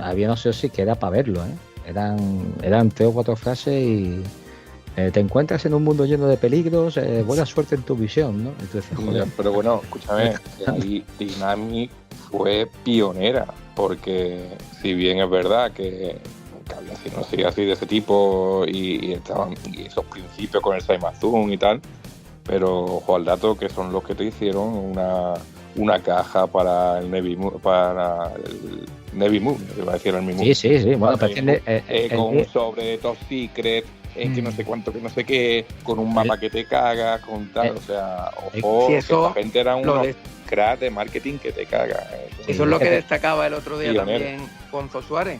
había una sinopsis que era para verlo, ¿eh? Eran 3 o 4 frases y te encuentras en un mundo lleno de peligros, buena suerte en tu visión, ¿no? Entonces, joder. Pero bueno, escúchame, ahí Dynamic fue pionera, porque si bien es verdad que había sinopsis así de ese tipo y estaban y esos principios con el Saimazun y tal, pero ojo al dato que son los que te hicieron una caja para el Navy Moon, iba a decir el Navy Moon. Sí, bueno, pero con un sobre de Top Secret, que no sé cuánto, que no sé qué, con un mapa que te caga, con tal, o sea, ojo, sí, que eso, esta gente era unos cracks de marketing que te caga. Eso es lo que destacaba el otro día pionero. también Gonzo Suárez,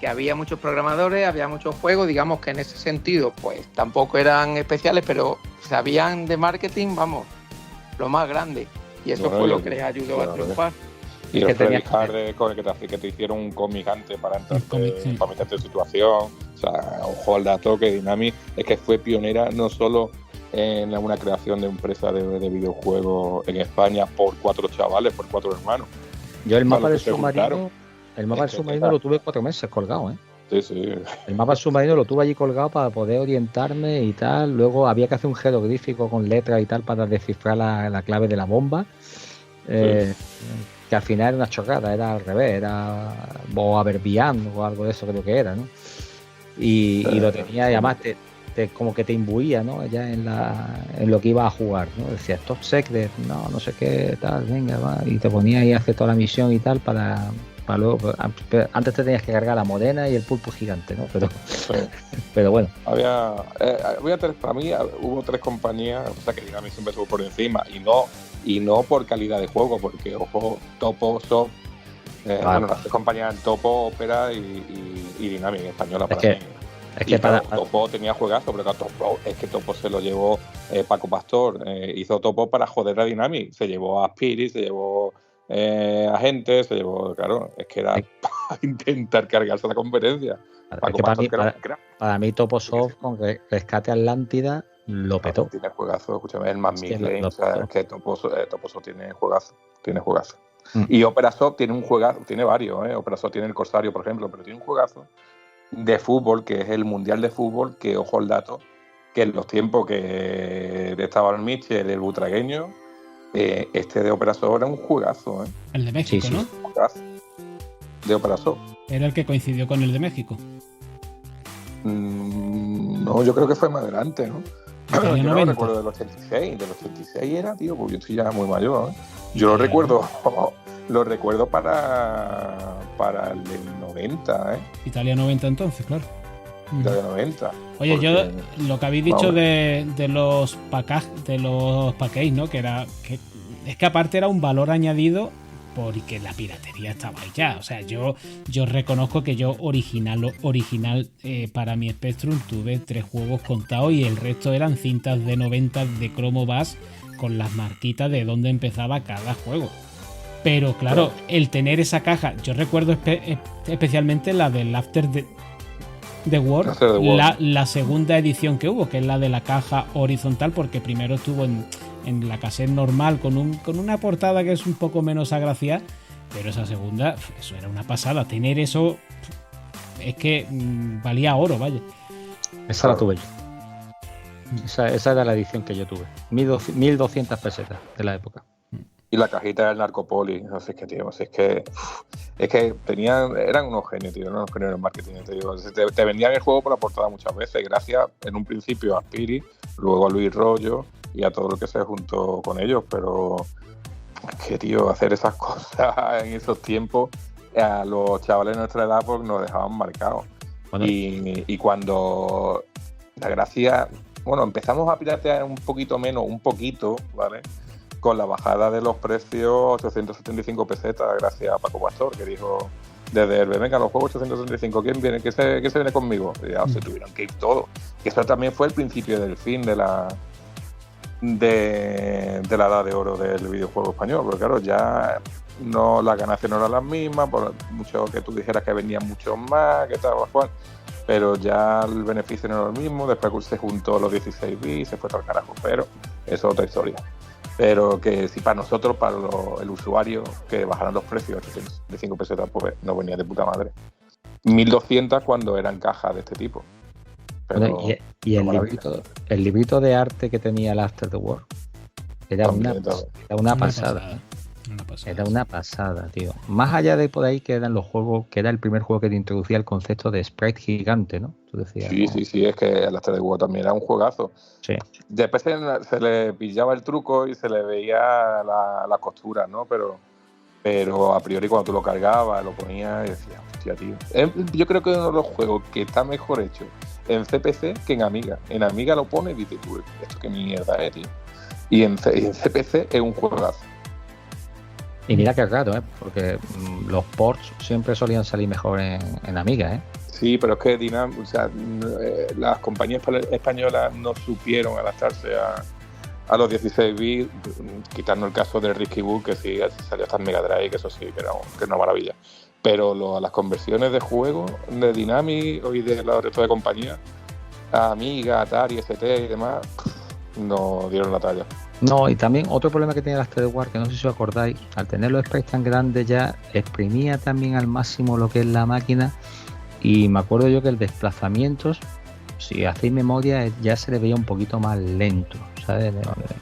que había muchos programadores, había muchos juegos, digamos que en ese sentido, pues tampoco eran especiales, pero sabían de marketing, vamos, lo más grande. Y eso fue lo que les ayudó a triunfar. Y el Freddy Hard con el que te hicieron un cómic antes para meterte en situación. O sea, ojo al dato que Dynamic es que fue pionera no solo en una creación de empresa de videojuegos en España por 4 chavales, por 4 hermanos. Yo el mapa del submarino, lo tuve 4 meses colgado, ¿eh? Sí. El mapa submarino lo tuve allí colgado para poder orientarme y tal. Luego había que hacer un jeroglífico con letras y tal para descifrar la clave de la bomba. Que al final era una chocada, era al revés, era Boaverbian o algo de eso creo que era, ¿no? Y lo tenía y además como que te imbuía, ¿no? Ya en lo que iba a jugar, ¿no? Decías Top Secret, no sé qué, tal, venga, va. Y te ponías ahí a hacer toda la misión y tal para luego. Antes te tenías que cargar la morena y el pulpo gigante, ¿no? Pero bueno. Para mí hubo 3 compañías, o sea que Dynamic siempre estuvo por encima y no por calidad de juego, porque ojo, Topo, Soft, bueno, las 3 compañías Topo, Opera y Dynamic española para mí. Es que Topo tenía juegazo, pero Topo se lo llevó Paco Pastor, hizo Topo para joder a Dynamic, se llevó a Spirit, se llevó a gente, se llevó, claro, es que era para intentar cargarse la conferencia. Para mí Topo Soft con Rescate Atlántida lo petó. Tiene juegazo, escúchame, el más Midlane, o sea, es que Topo Soft tiene juegazo. Y Opera Soft tiene un juegazo, tiene varios, Opera Soft tiene el Corsario, por ejemplo, pero tiene un juegazo de fútbol, que es el Mundial de Fútbol, que ojo al dato, que en los tiempos que estaba el Mitchell, el butragueño, este de Opera Soft era un juegazo, El de México, sí. ¿No? Un jugazo de Opera Soft. Era el que coincidió con el de México. No, yo creo que fue más adelante, ¿no? Yo no recuerdo del 86 era, tío, porque yo estoy ya muy mayor, Yo lo recuerdo para el del 90, Italia 90 entonces, claro. Italia 90. Oye, porque, yo lo que habéis dicho de los packages, ¿no? Que es que aparte era un valor añadido porque la piratería estaba ahí ya. O sea, yo reconozco que yo original para mi Spectrum tuve 3 juegos contados y el resto eran cintas de 90 de Chromo Bass con las marquitas de dónde empezaba cada juego. Pero claro, el tener esa caja, yo recuerdo especialmente la del After the War, la segunda edición que hubo, que es la de la caja horizontal, porque primero estuvo en la cassette normal con una portada que es un poco menos agraciada, pero esa segunda, eso era una pasada. Tener eso es que valía oro, vaya. Esa la tuve yo. Esa era la edición que yo tuve. 1200 pesetas de la época. Y la cajita del Narcopoli, no sé qué, tío, es que eran unos genios, tío, unos genios del marketing, te digo. Te vendían el juego por la portada muchas veces, gracias en un principio a Spiri, luego a Luis Rollo y a todo lo que se juntó con ellos, pero es que, tío, hacer esas cosas en esos tiempos, a los chavales de nuestra edad pues nos dejaban marcados. Bueno. Y cuando la gracia, bueno, empezamos a piratear un poquito, ¿vale? Con la bajada de los precios, 875 pesetas, gracias a Paco Pastor, que dijo desde el venga, los juegos 875, ¿quién viene? ¿Qué se viene conmigo? Y ya se tuvieron que ir todos. Y eso también fue el principio del fin de la edad de oro del videojuego español, porque claro, ya no, las ganancias no eran las mismas, por mucho que tú dijeras que vendían mucho más, que tal, cual, pero ya el beneficio no era el mismo. Después se juntó los 16 bits, se fue todo el carajo, pero eso es otra historia. Pero que si para nosotros, para el usuario, que bajaran los precios de 5 pesetas, pues no venía de puta madre. 1200 cuando eran cajas de este tipo. Pero, bueno, y el librito de arte que tenía el After the War era una pasada. Era una pasada, tío. Más allá de por ahí que eran los juegos, que era el primer juego que te introducía el concepto de sprite gigante, ¿no? Tú decías, sí, ¿no? sí, es que el After the War también era un juegazo. Sí. Después se le pillaba el truco y se le veía la costura, ¿no? Pero a priori cuando tú lo cargabas, lo ponías y decías, hostia, tío. Yo creo que es uno de los juegos que está mejor hecho en CPC que en Amiga. En Amiga lo pones y dices, tú, esto qué mierda es, tío. Y en CPC es un juegazo. Y mira que raro, porque los ports siempre solían salir mejor en Amiga, ¿eh? Sí, pero es que las compañías españolas no supieron adaptarse a los 16 bits, quitando el caso del Risky Book, que sí salió hasta en Mega Drive, que eso sí, que es una maravilla. Pero las conversiones de juegos de Dynamic y de los restos de compañías, Amiga, Atari, ST y demás, no dieron la talla. No, y también otro problema que tenía el After the War, que no sé si os acordáis, al tener los sprites tan grandes ya exprimía también al máximo lo que es la máquina, y me acuerdo yo que el desplazamiento, si hacéis memoria, ya se le veía un poquito más lento, ¿sabes?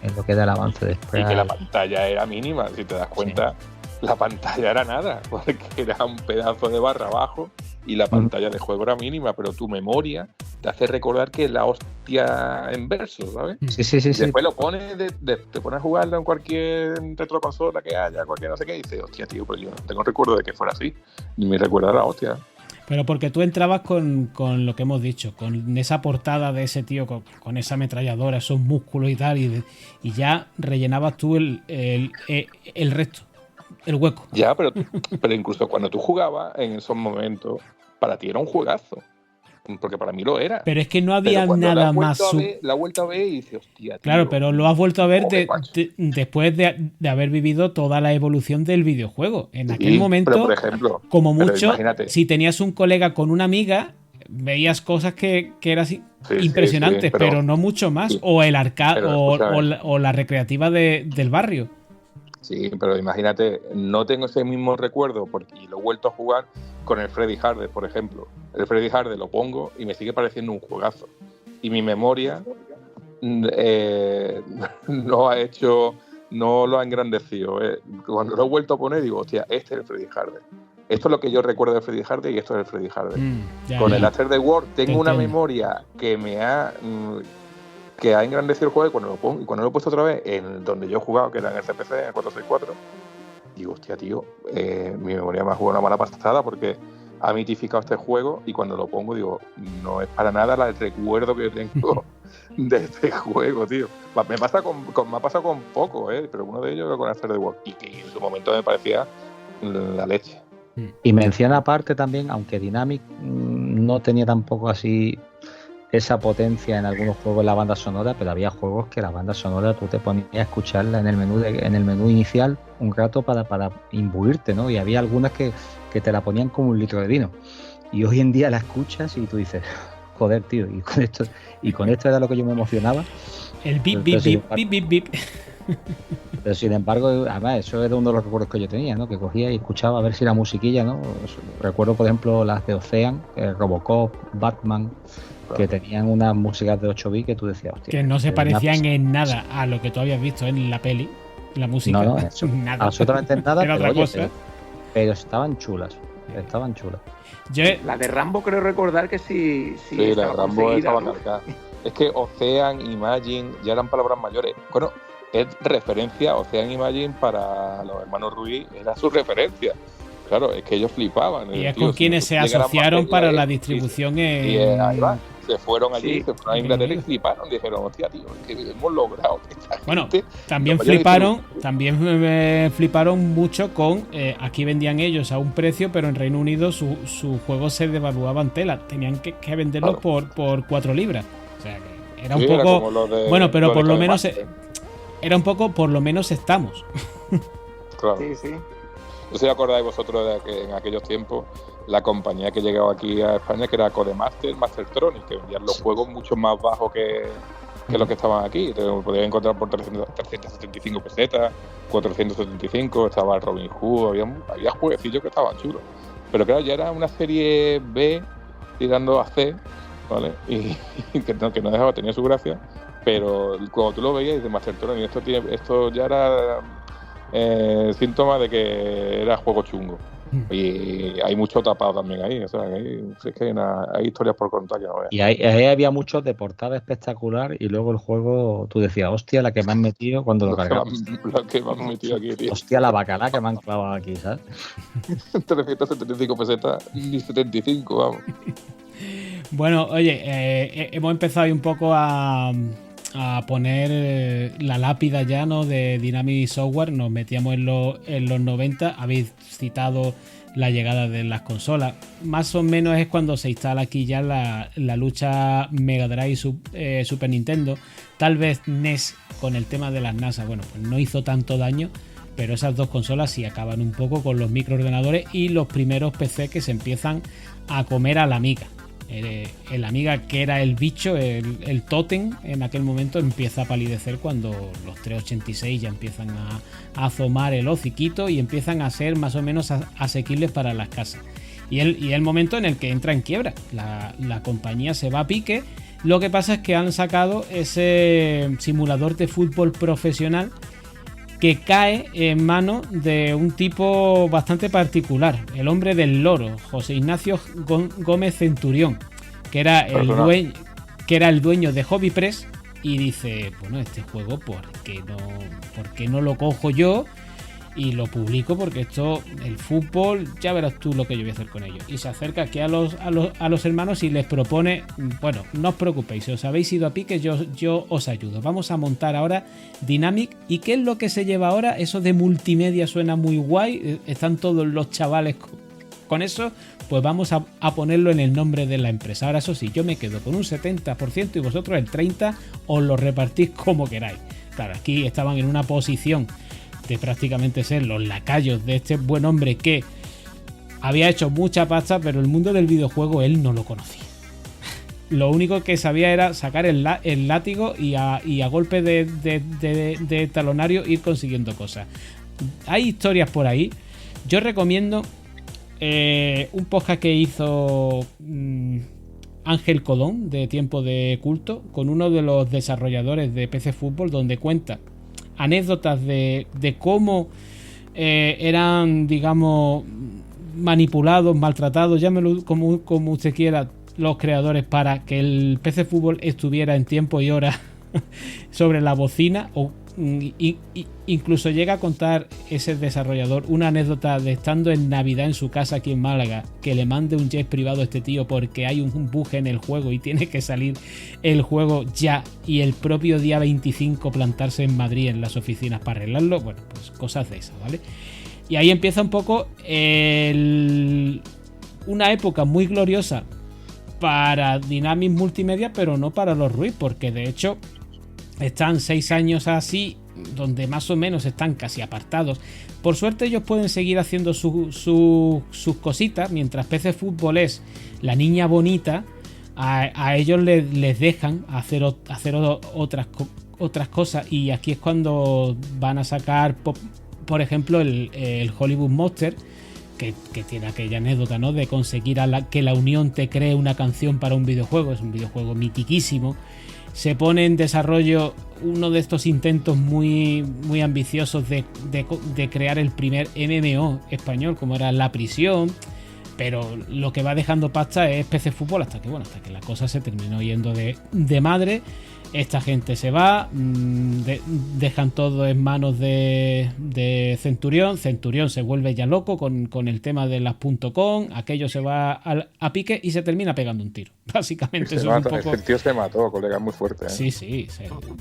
En lo que era el avance de sprite. Y que la pantalla era mínima, si te das cuenta, sí. La pantalla era nada, porque era un pedazo de barra abajo y la pantalla de juego era mínima, pero tu memoria te hace recordar que es la hostia en verso, ¿sabes? Sí. Después lo pones, te pones a jugarlo en cualquier retroconsola que haya, cualquier no sé qué, y dices, hostia, tío, pero yo no tengo recuerdo de que fuera así, ni me recuerda la hostia. Pero porque tú entrabas con lo que hemos dicho, con esa portada de ese tío, con esa ametralladora, esos músculos y tal, y ya rellenabas tú el resto, el hueco. Ya, pero incluso cuando tú jugabas en esos momentos, para ti era un juegazo. Porque para mí lo era. Pero es que no había nada más. La vuelta a ver y dices, hostia, tío. Claro, pero lo has vuelto a ver después de haber vivido toda la evolución del videojuego. En aquel momento, pero por ejemplo, como mucho, si tenías un colega con una amiga, veías cosas que eran impresionantes, pero no mucho más. Sí. O el arcade o la recreativa del barrio. Sí, pero imagínate, no tengo ese mismo recuerdo y lo he vuelto a jugar con el Freddy Harder, por ejemplo. El Freddy Harder lo pongo y me sigue pareciendo un juegazo. Y mi memoria no lo ha engrandecido. Cuando lo he vuelto a poner digo, hostia, este es el Freddy Harder. Esto es lo que yo recuerdo del Freddy Harder y esto es el Freddy Harder. Con el After the War tengo una memoria que ha engrandecido el juego, y cuando lo he puesto otra vez en donde yo he jugado, que era en el CPC, en el 464, digo, hostia, tío, mi memoria me ha jugado una mala pasada porque ha mitificado este juego, y cuando lo pongo digo, no es para nada el recuerdo que tengo de este juego, tío. Me ha pasado con poco, pero uno de ellos con After the World, y que en su momento me parecía la leche. Y menciona aparte también, aunque Dynamic no tenía tampoco así esa potencia en algunos juegos en la banda sonora, pero había juegos que la banda sonora tú te ponías a escucharla en el menú inicial un rato para imbuirte, ¿no? Y había algunas que te la ponían como un litro de vino. Y hoy en día la escuchas y tú dices, joder, tío, y con esto era lo que yo me emocionaba. El bip, bip, bip, bip, bip, bip. Pero sin embargo, además, eso era uno de los recuerdos que yo tenía, ¿no? Que cogía y escuchaba a ver si la musiquilla, ¿no? Recuerdo, por ejemplo, las de Ocean, Robocop, Batman, que tenían unas músicas de 8 bits que tú decías, hostia. Que no se parecían en nada a lo que tú habías visto en la peli, la música. No, eso, nada. Absolutamente nada, Era otra cosa. Pero estaban chulas. Estaban chulas. La de Rambo creo recordar que sí la de Rambo estaba cargada. Es que Ocean, Imagine, ya eran palabras mayores. Bueno, es referencia, Ocean Imagine para los hermanos Ruiz era su referencia. Claro, es que ellos flipaban. Y es con quienes se asociaron para la distribución en... ahí va. Se fueron allí, se fueron a Inglaterra y fliparon. Dijeron, hostia, tío, es que hemos logrado que esta bueno, gente... también fliparon mucho con... aquí vendían ellos a un precio, pero en Reino Unido sus juegos se devaluaban tela. Tenían que venderlos por 4 libras. O sea, que era un poco... bueno, pero por lo menos... Era un poco, por lo menos estamos. Claro. Sí. No sé si acordáis vosotros de que en aquellos tiempos la compañía que llegaba aquí a España, que era Codemaster, Mastertronic, que vendían los juegos mucho más bajos que los que estaban aquí. Te lo podías encontrar por 375 pesetas, 475, estaba el Robin Hood, había jueguecillos que estaban chulos. Pero claro, ya era una serie B tirando a C, ¿vale? Y que no dejaba, tenía su gracia. Pero cuando tú lo veías, dices, Mastertronic, esto ya era síntoma de que era juego chungo. Y hay mucho tapado también ahí. O sea, es que hay historias por contar que no veas. Y ahí había muchos de portada espectacular y luego el juego, tú decías, hostia, la que me han metido cuando lo cargamos. La que me han metido aquí, tío. Hostia, la bacala que me han clavado aquí, ¿sabes? 375 pesetas y 75, vamos. Bueno, oye, hemos empezado ahí un poco a poner la lápida ya, ¿no? De Dynamic Software. Nos metíamos en los 90. Habéis citado la llegada de las consolas. Más o menos es cuando se instala aquí ya la lucha Mega Drive Super Nintendo. Tal vez NES con el tema de las NASA, bueno, pues no hizo tanto daño, pero esas dos consolas sí acaban un poco con los microordenadores y los primeros PC que se empiezan a comer a la Amiga. El Amiga, que era el bicho, el tótem, en aquel momento empieza a palidecer cuando los 386 ya empiezan a asomar el hociquito y empiezan a ser más o menos asequibles para las casas. Y el momento en el que entra en quiebra. La compañía se va a pique. Lo que pasa es que han sacado ese simulador de fútbol profesional que cae en manos de un tipo bastante particular, el hombre del loro, José Ignacio Gómez Centurión, que era el dueño de Hobby Press, y dice, bueno, este juego, ¿por qué no lo cojo yo y lo publico? Porque esto, el fútbol, ya verás tú lo que yo voy a hacer con ello. Y se acerca aquí a los hermanos y les propone, bueno, no os preocupéis, si os habéis ido a pique, yo os ayudo. Vamos a montar ahora Dynamic. ¿Y qué es lo que se lleva ahora? Eso de multimedia suena muy guay, están todos los chavales con eso, pues vamos a ponerlo en el nombre de la empresa. Ahora, eso sí, yo me quedo con un 70% y vosotros el 30% os lo repartís como queráis. Claro, aquí estaban en una posición de prácticamente ser los lacayos de este buen hombre que había hecho mucha pasta, pero el mundo del videojuego él no lo conocía. Lo único que sabía era sacar el látigo y a golpe de talonario ir consiguiendo cosas. Hay historias por ahí. Yo recomiendo un podcast que hizo Ángel Codón, de Tiempo de Culto, con uno de los desarrolladores de PC Fútbol, donde cuenta anécdotas de cómo eran, digamos, manipulados, maltratados, llámelo como usted quiera, los creadores, para que el PC Fútbol estuviera en tiempo y hora sobre la bocina, o incluso llega a contar ese desarrollador una anécdota de estando en Navidad en su casa aquí en Málaga, que le mande un jet privado a este tío porque hay un bug en el juego y tiene que salir el juego ya, y el propio día 25 plantarse en Madrid en las oficinas para arreglarlo. Bueno, pues cosas de esas, ¿vale? Y ahí empieza un poco una época muy gloriosa para Dynamic Multimedia, pero no para los Ruiz, porque de hecho están 6 años así, donde más o menos están casi apartados. Por suerte ellos pueden seguir haciendo sus cositas, mientras PC Fútbol es la niña bonita, a ellos les dejan hacer otras cosas, y aquí es cuando van a sacar, por ejemplo, el Hollywood Monster, que tiene aquella anécdota, ¿no?, de conseguir que la Unión te cree una canción para un videojuego. Es un videojuego mitiquísimo. Se pone en desarrollo uno de estos intentos muy, muy ambiciosos de crear el primer MMO español, como era La Prisión, pero lo que va dejando pasta es PC Fútbol, hasta que la cosa se terminó yendo de madre. Esta gente se va, dejan todo en manos de Centurión. Centurión se vuelve ya loco con el tema de las .com. Aquello se va a pique y se termina pegando un tiro. Básicamente eso es un poco... El tío se mató, colega, muy fuerte, ¿eh? Sí.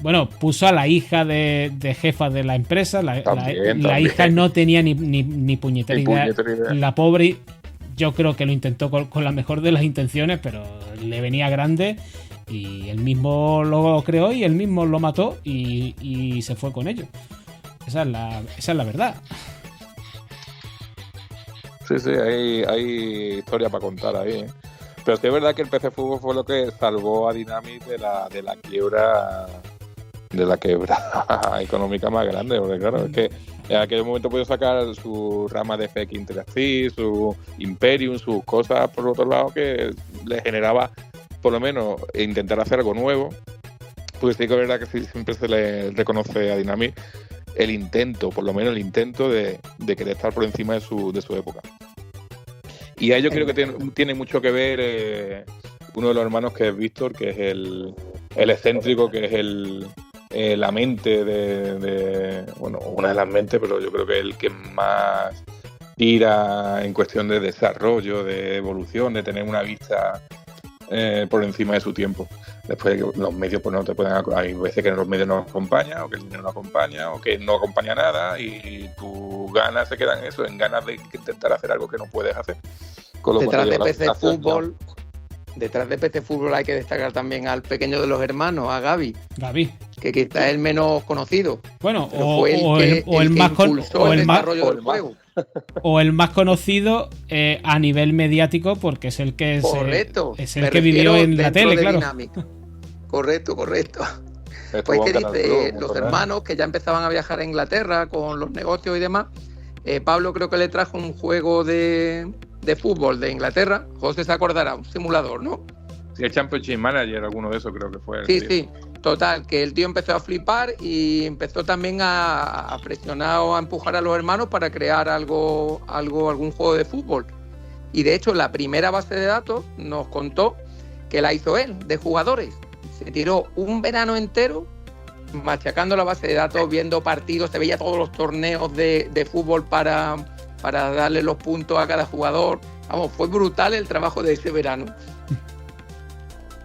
Bueno, puso a la hija de jefa de la empresa. La hija no tenía ni puñetera idea. La pobre, yo creo que lo intentó con la mejor de las intenciones, pero le venía grande. Y él mismo lo creó y él mismo lo mató y se fue con ello. Esa es la verdad. Sí, hay historia para contar ahí, ¿eh? Pero sí es verdad que el PC Fútbol fue lo que salvó a Dynamic de la quiebra económica más grande, porque claro, es que en aquel momento pudo sacar su rama de FX Interactive, su Imperium, sus cosas por otro lado que le generaba, por lo menos, intentar hacer algo nuevo. Pues sí que es verdad que siempre se le reconoce a Dynamic el intento, por lo menos el intento de querer estar por encima de su época. Y a ello creo que tiene mucho que ver uno de los hermanos, que es Víctor, que es el excéntrico, que es la mente bueno, una de las mentes, pero yo creo que es el que más tira en cuestión de desarrollo, de evolución, de tener una vista por encima de su tiempo. Después los medios pues no te pueden, hay veces que los medios no acompañan, o que el dinero no acompaña, o que no acompaña nada, y tus ganas se quedan en ganas de intentar hacer algo que no puedes hacer. Detrás de PC Fútbol hay que destacar también al pequeño de los hermanos, a Gaby, que quizás es el menos conocido. Bueno, o el más conocido a nivel mediático, porque es el que vivió en la tele, claro. Correcto. Pues que dice, los hermanos que ya empezaban a viajar a Inglaterra con los negocios y demás. Pablo creo que le trajo un juego de fútbol de Inglaterra. José se acordará, un simulador, ¿no? Sí, el Championship Manager, alguno de esos creo que fue. Sí. Total, que el tío empezó a flipar y empezó también a presionar o a empujar a los hermanos para crear algún juego de fútbol. Y de hecho, la primera base de datos nos contó que la hizo él, de jugadores. Se tiró un verano entero machacando la base de datos, viendo partidos, se veía todos los torneos de fútbol para darle los puntos a cada jugador. Vamos, fue brutal el trabajo de ese verano.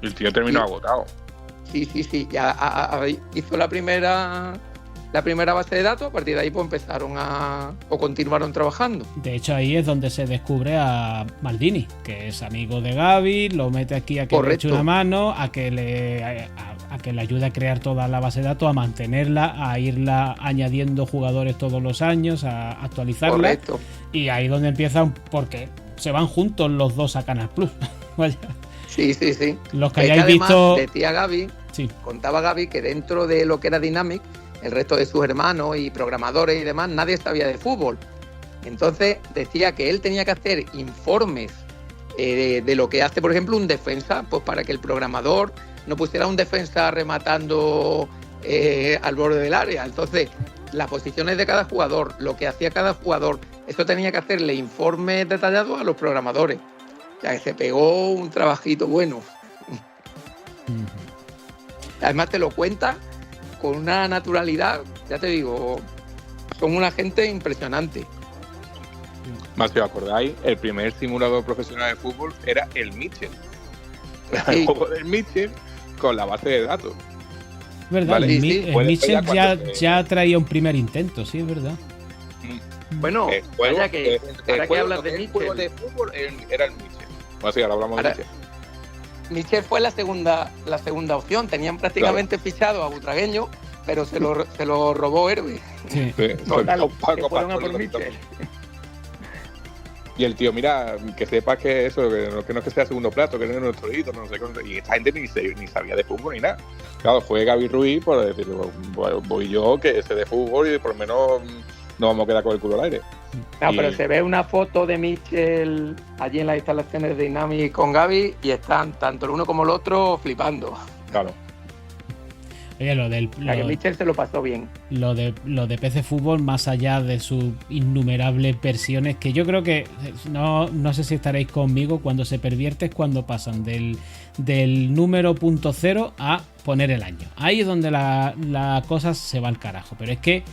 El tío terminó agotado. Sí. Ya hizo la primera base de datos. A partir de ahí pues continuaron trabajando. De hecho, ahí es donde se descubre a Maldini, que es amigo de Gaby, lo mete aquí a que le eche una mano, a que le ayude a crear toda la base de datos, a mantenerla, a irla añadiendo jugadores todos los años, a actualizarla. Correcto. Y ahí donde empiezan, porque se van juntos los dos a Canal Plus. Vaya. Sí. Los que hayáis visto... Decía Gaby, contaba Gaby que dentro de lo que era Dynamic, el resto de sus hermanos y programadores y demás, nadie sabía de fútbol. Entonces decía que él tenía que hacer informes de lo que hace, por ejemplo, un defensa, pues para que el programador no pusiera un defensa rematando al borde del área. Entonces, las posiciones de cada jugador, lo que hacía cada jugador, eso tenía que hacerle informes detallados a los programadores. O sea, que se pegó un trabajito bueno. Además te lo cuenta con una naturalidad, ya te digo, son una gente impresionante. Más si os acordáis, el primer simulador profesional de fútbol era el Mitchell. Sí. El juego del Mitchell con la base de datos. ¿Verdad? Vale, el, sí, el puede Mitchell ser ya, cuando se- ya traía un primer intento, sí, es verdad. Bueno, El juego, vaya que, ahora que juego- hablas lo de que es el juego Mitchell, de fútbol era el Mitchell. Bueno, sí, ahora hablamos Ahora- de Mitchell. Mitchell fue la segunda opción. Tenían prácticamente fichado a Butragueño, pero se lo robó Herbe. Sí. Sí, Total, con que Paco fueron a por Pastor, Mitchell. Y el tío, mira, que sepas que eso, que no es que sea segundo plato, que no es nuestro ídolo, no sé qué. Y esta gente ni sabía de fútbol ni nada. Claro, fue Gaby Ruiz por decir, bueno, voy yo que sé de fútbol y por lo menos no vamos a quedar con el culo al aire. No, Y- pero se ve una foto de Mitchell allí en las instalaciones de Dynamic con Gaby y están tanto el uno como el otro flipando. Claro. Oye, lo del. O sea, que Mitchell se lo pasó bien. Lo de PC Fútbol, más allá de sus innumerables versiones, que yo creo que no sé si estaréis conmigo, cuando se pervierte es cuando pasan del número .0 a poner el año. Ahí es donde la cosa se va al carajo. Pero es que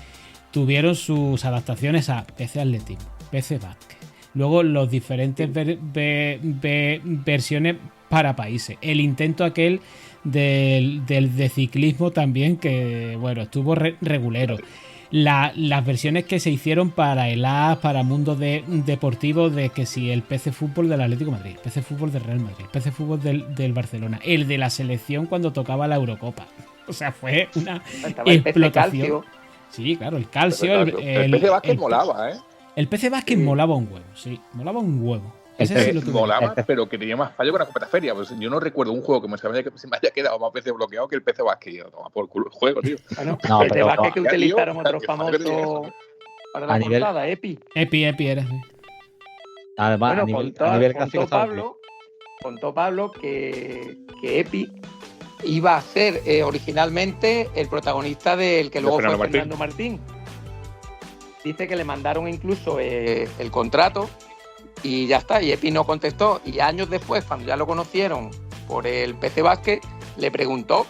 tuvieron sus adaptaciones a PC Atletismo, PC Básquet, luego los diferentes versiones para países. El intento aquel del de ciclismo también, que bueno, estuvo regulero. Las versiones que se hicieron para el AS, para mundos deportivos, de que si el PC Fútbol del Atlético de Madrid, el PC Fútbol del Real Madrid, el PC Fútbol del Barcelona, el de la selección cuando tocaba la Eurocopa. O sea, fue una Estaba el PC explotación. Calcio. Sí, claro, el calcio. El PC Básquet molaba, ¿eh? El PC Básquet Sí. molaba un huevo, sí, molaba un huevo. El Ese sí PC lo tuve. Molaba, pero que tenía más fallo que una copeta feria. Pues yo no recuerdo un juego que se me haya quedado más veces bloqueado que el PC Básquet. Yo, toma por culo el juego, tío. Bueno, No, el pero- Básquet que Ya, tío, utilizaron otros que madre mía, famosos para la A nivel- portada, Epi. Epi era. Sí. Además, Bueno, a nivel gráfico está muy bien. contó Pablo que Epi iba a ser originalmente el protagonista del que De luego fue Fernando Fernando Martín. Dice que le mandaron incluso el contrato y ya está, y Epi no contestó. Y años después, cuando ya lo conocieron por el PC Básquet, le preguntó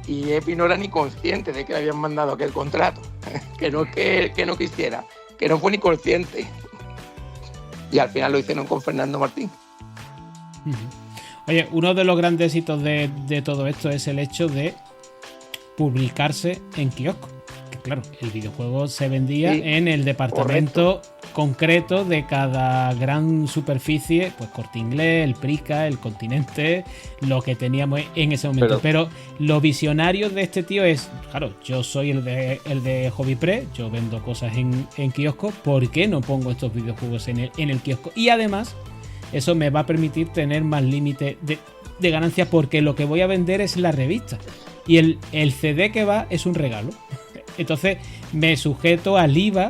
y Epi no era ni consciente de que le habían mandado aquel contrato. que no quisiera, que no fue ni consciente. Y al final lo hicieron con Fernando Martín. Ujú. Oye, uno de los grandes éxitos de todo esto es el hecho de publicarse en kiosco. Que claro, el videojuego se vendía Sí, en el departamento concreto de cada gran superficie, pues Corte Inglés, el Prica, el Continente, lo que teníamos en ese momento. Pero lo visionario de este tío es, claro, yo soy el de Hobby Pre, yo vendo cosas en kiosco, ¿por qué no pongo estos videojuegos en el kiosco? Y además, eso me va a permitir tener más límite de ganancias, porque lo que voy a vender es la revista y el CD que va es un regalo. Entonces me sujeto al IVA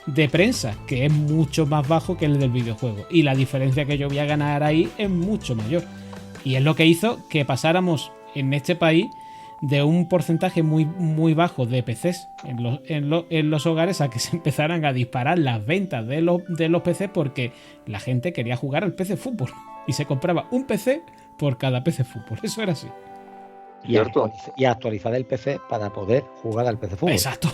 de prensa, que es mucho más bajo que el del videojuego, y la diferencia que yo voy a ganar ahí es mucho mayor, y es lo que hizo que pasáramos en este país de un porcentaje muy, muy bajo de PCs en los hogares a que se empezaran a disparar las ventas de los PCs, porque la gente quería jugar al PC Fútbol y se compraba un PC por cada PC Fútbol. Eso era así. Cierto. Y actualizar el PC para poder jugar al PC Fútbol. Exacto.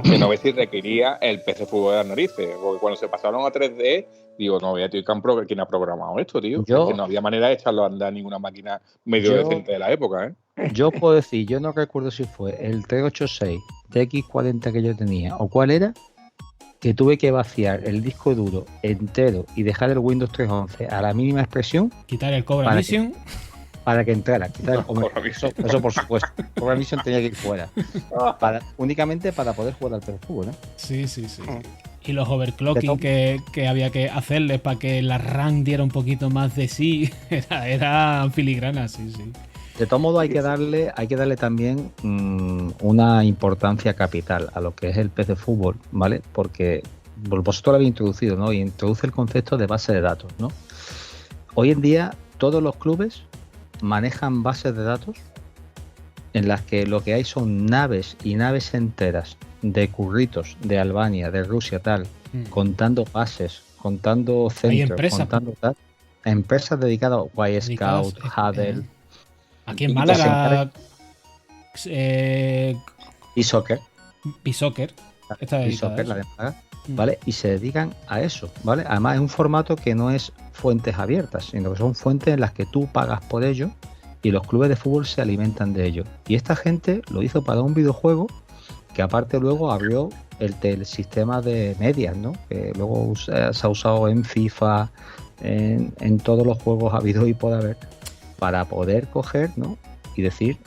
Que no ves si requería el PC Fútbol de las narices. Porque cuando se pasaron a 3D, digo, no, tío, ¿quién ha programado esto, tío? Yo- Es que no había manera de echarlo a andar ninguna máquina medio Yo- decente de la época, ¿eh? Yo puedo decir, yo no recuerdo si fue el 386 TX40 que yo tenía o cuál era, que tuve que vaciar el disco duro entero y dejar el Windows 3.11 a la mínima expresión Quitar el Cobra ¿Para Mission. para que entrara. Hombre, Cobra Mission. eso por supuesto. Cobra Mission tenía que ir fuera. Únicamente para poder jugar al PC Fútbol, ¿no? Sí. Y los overclocking que había que hacerles para que la RAM diera un poquito más de sí, era filigrana, sí. De todo modo hay que darle también una importancia capital a lo que es el PC Fútbol, ¿vale? Porque vosotros lo habéis introducido, ¿no? Y introduce el concepto de base de datos, ¿no? Hoy en día todos los clubes manejan bases de datos en las que lo que hay son naves y naves enteras de curritos de Albania, de Rusia, tal, contando bases, contando centros, empresas, contando tal. Empresas dedicadas a Y Dedicadas, Scout, Hudel. Aquí en Y Málaga eSoccer. eSoccer. Está dedicada eSoccer, a la eso. de Málaga, ¿vale? Y se dedican a eso, ¿vale? Además es un formato que no es fuentes abiertas, sino que son fuentes en las que tú pagas por ello y los clubes de fútbol se alimentan de ello. Y esta gente lo hizo para un videojuego que aparte luego abrió el sistema de medias, ¿no? Que luego se ha usado en FIFA, en todos los juegos habido y por haber, para poder coger, ¿no? Y decir,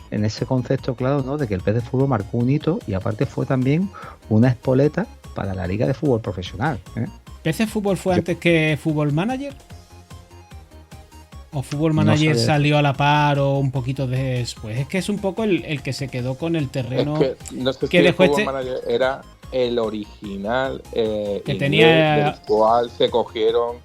en ese concepto claro, ¿no? De que el PC Fútbol marcó un hito y aparte fue también una espoleta para la Liga de Fútbol Profesional, ¿eh? ¿PC Fútbol fue antes que Fútbol Manager? ¿O Fútbol Manager salió a la par o un poquito después? Es que es un poco el que se quedó con el terreno. Es que no sé que si dejó el Fútbol Manager era el original que inglés, tenía, del cual se cogieron.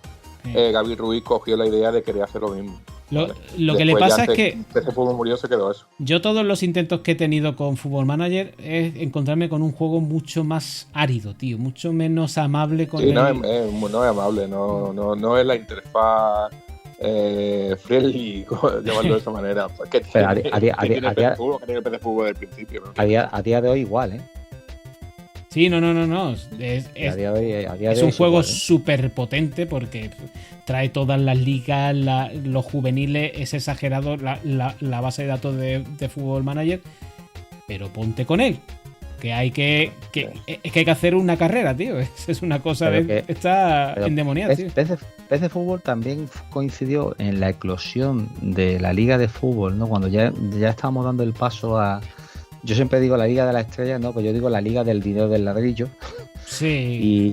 Gaby Ruiz cogió la idea de querer hacer lo mismo. Lo que le pasa es que ese fútbol murió, se quedó eso. yo todos los intentos que he tenido con Football Manager es encontrarme con un juego mucho más árido, tío, mucho menos amable con no es amable, no es la interfaz friendly, llamarlo de esa manera. Que tiene el PC Fútbol del principio, ¿no? A día de hoy igual, ¿eh? Sí, no. Es un juego súper potente porque trae todas las ligas, los juveniles, es exagerado la base de datos de Football Manager, pero ponte con él. Que hay que hacer una carrera, tío. Es una cosa está endemoniada, tío. PC Fútbol también coincidió en la eclosión de la Liga de Fútbol, ¿no? Cuando ya estábamos dando el paso a... Yo siempre digo la Liga de la Estrella, no, pues yo digo la Liga del dinero del ladrillo. Sí.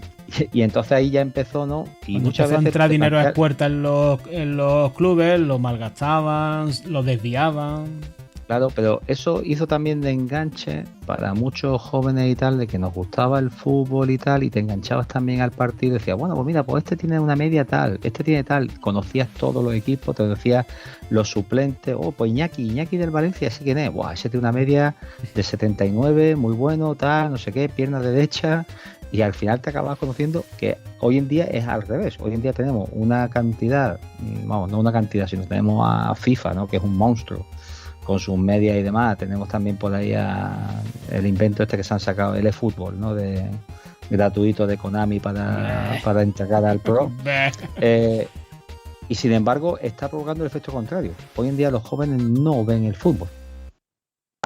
Y entonces ahí ya empezó, ¿no? Y cuando muchas empezó veces a entrar dinero a puertas en los clubes, lo malgastaban, lo desviaban. Claro, pero eso hizo también de enganche para muchos jóvenes y tal, de que nos gustaba el fútbol y tal, y te enganchabas también al partido y decías, bueno, pues mira, pues este tiene una media tal, este tiene tal, conocías todos los equipos, te decías los suplentes, pues Iñaki del Valencia, ¿sí quién es? Buah, ese tiene una media de 79, muy bueno, tal, no sé qué, pierna derecha, y al final te acabas conociendo que hoy en día es al revés. Hoy en día tenemos una cantidad, vamos, no una cantidad, sino tenemos a FIFA, ¿no? Que es un monstruo con sus medias y demás. Tenemos también por ahí el invento este que se han sacado, el eFootball, ¿no? De gratuito de Konami para entregar al Pro. Y sin embargo está provocando el efecto contrario. Hoy en día los jóvenes no ven el fútbol.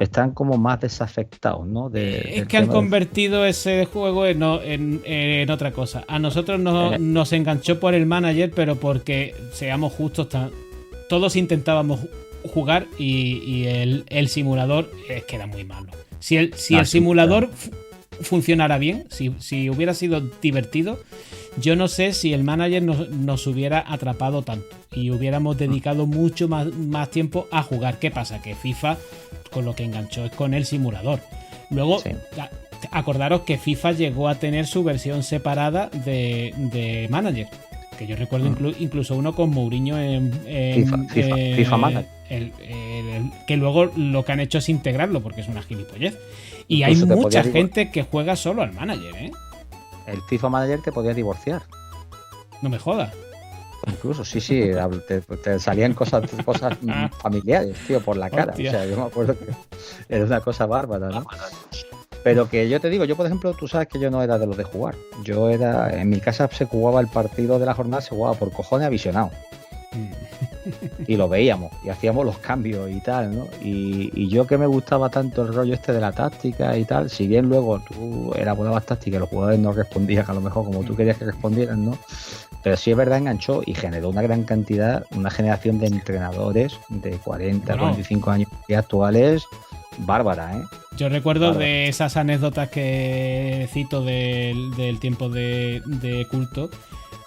Están como más desafectados, ¿no? Es que han convertido ese juego en otra cosa. A nosotros nos enganchó por el manager, pero porque, seamos justos, todos intentábamos jugar y el simulador es que era muy malo. Si el simulador funcionara bien, si hubiera sido divertido, yo no sé si el manager nos hubiera atrapado tanto y hubiéramos dedicado mucho más tiempo a jugar. ¿Qué pasa? Que FIFA con lo que enganchó es con el simulador. Luego, acordaros que FIFA llegó a tener su versión separada de manager, que yo recuerdo incluso uno con Mourinho en FIFA Manager. Que luego lo que han hecho es integrarlo porque es una gilipollez. Y hay mucha gente que juega solo al manager, ¿eh? El FIFA Manager te podía divorciar. No me jodas. Incluso, sí, te salían cosas familiares, tío, por la cara. Hostia. O sea, yo me acuerdo que era una cosa bárbara, ¿no? Pero que yo te digo, yo por ejemplo, tú sabes que yo no era de los de jugar. En mi casa se jugaba el partido de la jornada, se jugaba por cojones avisionado. Y lo veíamos y hacíamos los cambios y tal, ¿no? Y yo que me gustaba tanto el rollo este de la táctica y tal, si bien luego tú elaborabas táctica y los jugadores no respondían a lo mejor como tú querías que respondieran, ¿no? Pero sí es verdad, enganchó y generó una gran cantidad, una generación de entrenadores de 45 años y actuales, bárbara, ¿eh? Yo recuerdo de esas anécdotas que cito del tiempo de culto,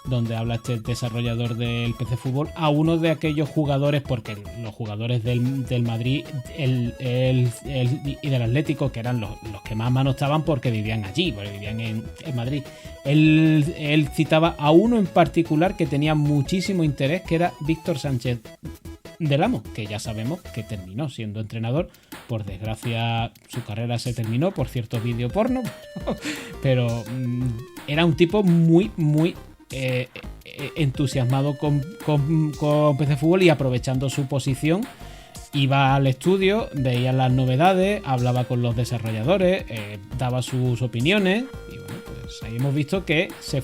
donde habla este desarrollador del PC Fútbol, a uno de aquellos jugadores, porque los jugadores del Madrid y del Atlético, que eran los que más manos estaban porque vivían allí, porque vivían en Madrid, él citaba a uno en particular que tenía muchísimo interés, que era Víctor Sánchez del Amo, que ya sabemos que terminó siendo entrenador. Por desgracia su carrera se terminó por cierto vídeo porno, pero era un tipo muy entusiasmado con PC Fútbol y aprovechando su posición iba al estudio, veía las novedades, hablaba con los desarrolladores, daba sus opiniones y bueno, pues ahí hemos visto que se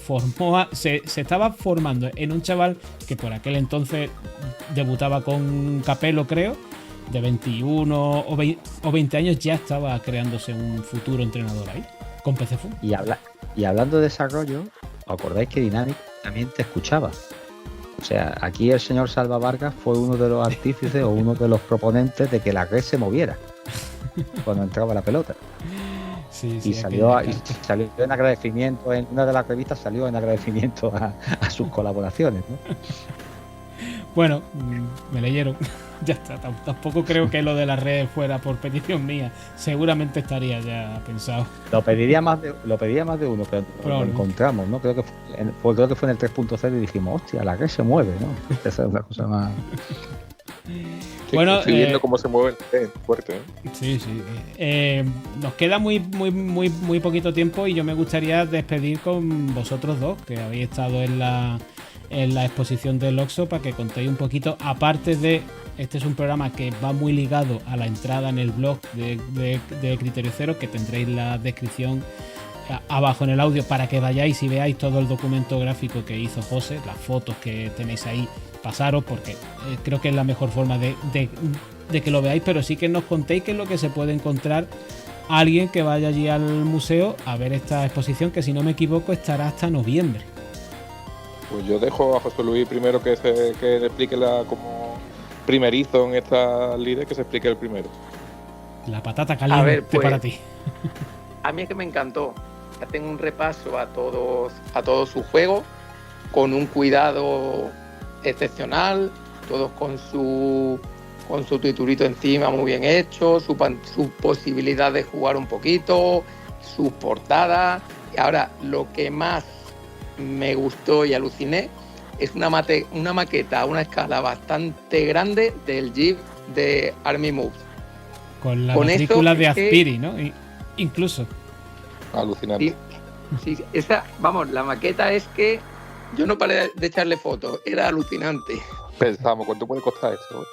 estaba formando en un chaval que por aquel entonces debutaba con Capello, creo, de 21 o 20 años, ya estaba creándose un futuro entrenador ahí, con PCFU. Y hablando de desarrollo, ¿os acordáis que Dynamic también te escuchaba? O sea, aquí el señor Salva Vargas fue uno de los artífices o uno de los proponentes de que la red se moviera cuando entraba la pelota. Sí, y salió en agradecimiento, en una de las revistas salió en agradecimiento a sus colaboraciones, ¿no? Bueno, me leyeron. Ya está, tampoco creo que lo de las redes fuera por petición mía. Seguramente estaría ya pensado. Lo pediría más de uno, pero lo encontramos, ¿no? Creo que fue en el 3.0 y dijimos, hostia, la red se mueve, ¿no? Esa es la cosa más... Sí, bueno, estoy viendo cómo se mueve fuerte, ¿eh? Sí. Nos queda muy poquito tiempo y yo me gustaría despedir con vosotros dos, que habéis estado en la exposición del Oxxo, para que contéis un poquito, aparte de... Este es un programa que va muy ligado a la entrada en el blog de Criterio Cero, que tendréis la descripción abajo en el audio para que vayáis y veáis todo el documento gráfico que hizo José, las fotos que tenéis ahí, pasaros, porque creo que es la mejor forma de que lo veáis, pero sí que nos contéis qué es lo que se puede encontrar alguien que vaya allí al museo a ver esta exposición, que si no me equivoco estará hasta noviembre. Pues yo dejo a José Luis primero que le explique como primerizo en esta líder, que se explique el primero. La patata caliente. A ver, pues, para ti. A mí es que me encantó. Hacen un repaso a todo su juego con un cuidado excepcional, todos con su titurito encima muy bien hecho, su posibilidad de jugar un poquito, sus portadas. Y ahora, lo que más me gustó y aluciné es una maqueta a una escala bastante grande del Jeep de Army Moves. Con la matrícula de Azpiri, ¿no? Incluso. Alucinante. Sí, la maqueta es que yo no paré de echarle fotos, era alucinante. Pensamos, ¿cuánto puede costar esto?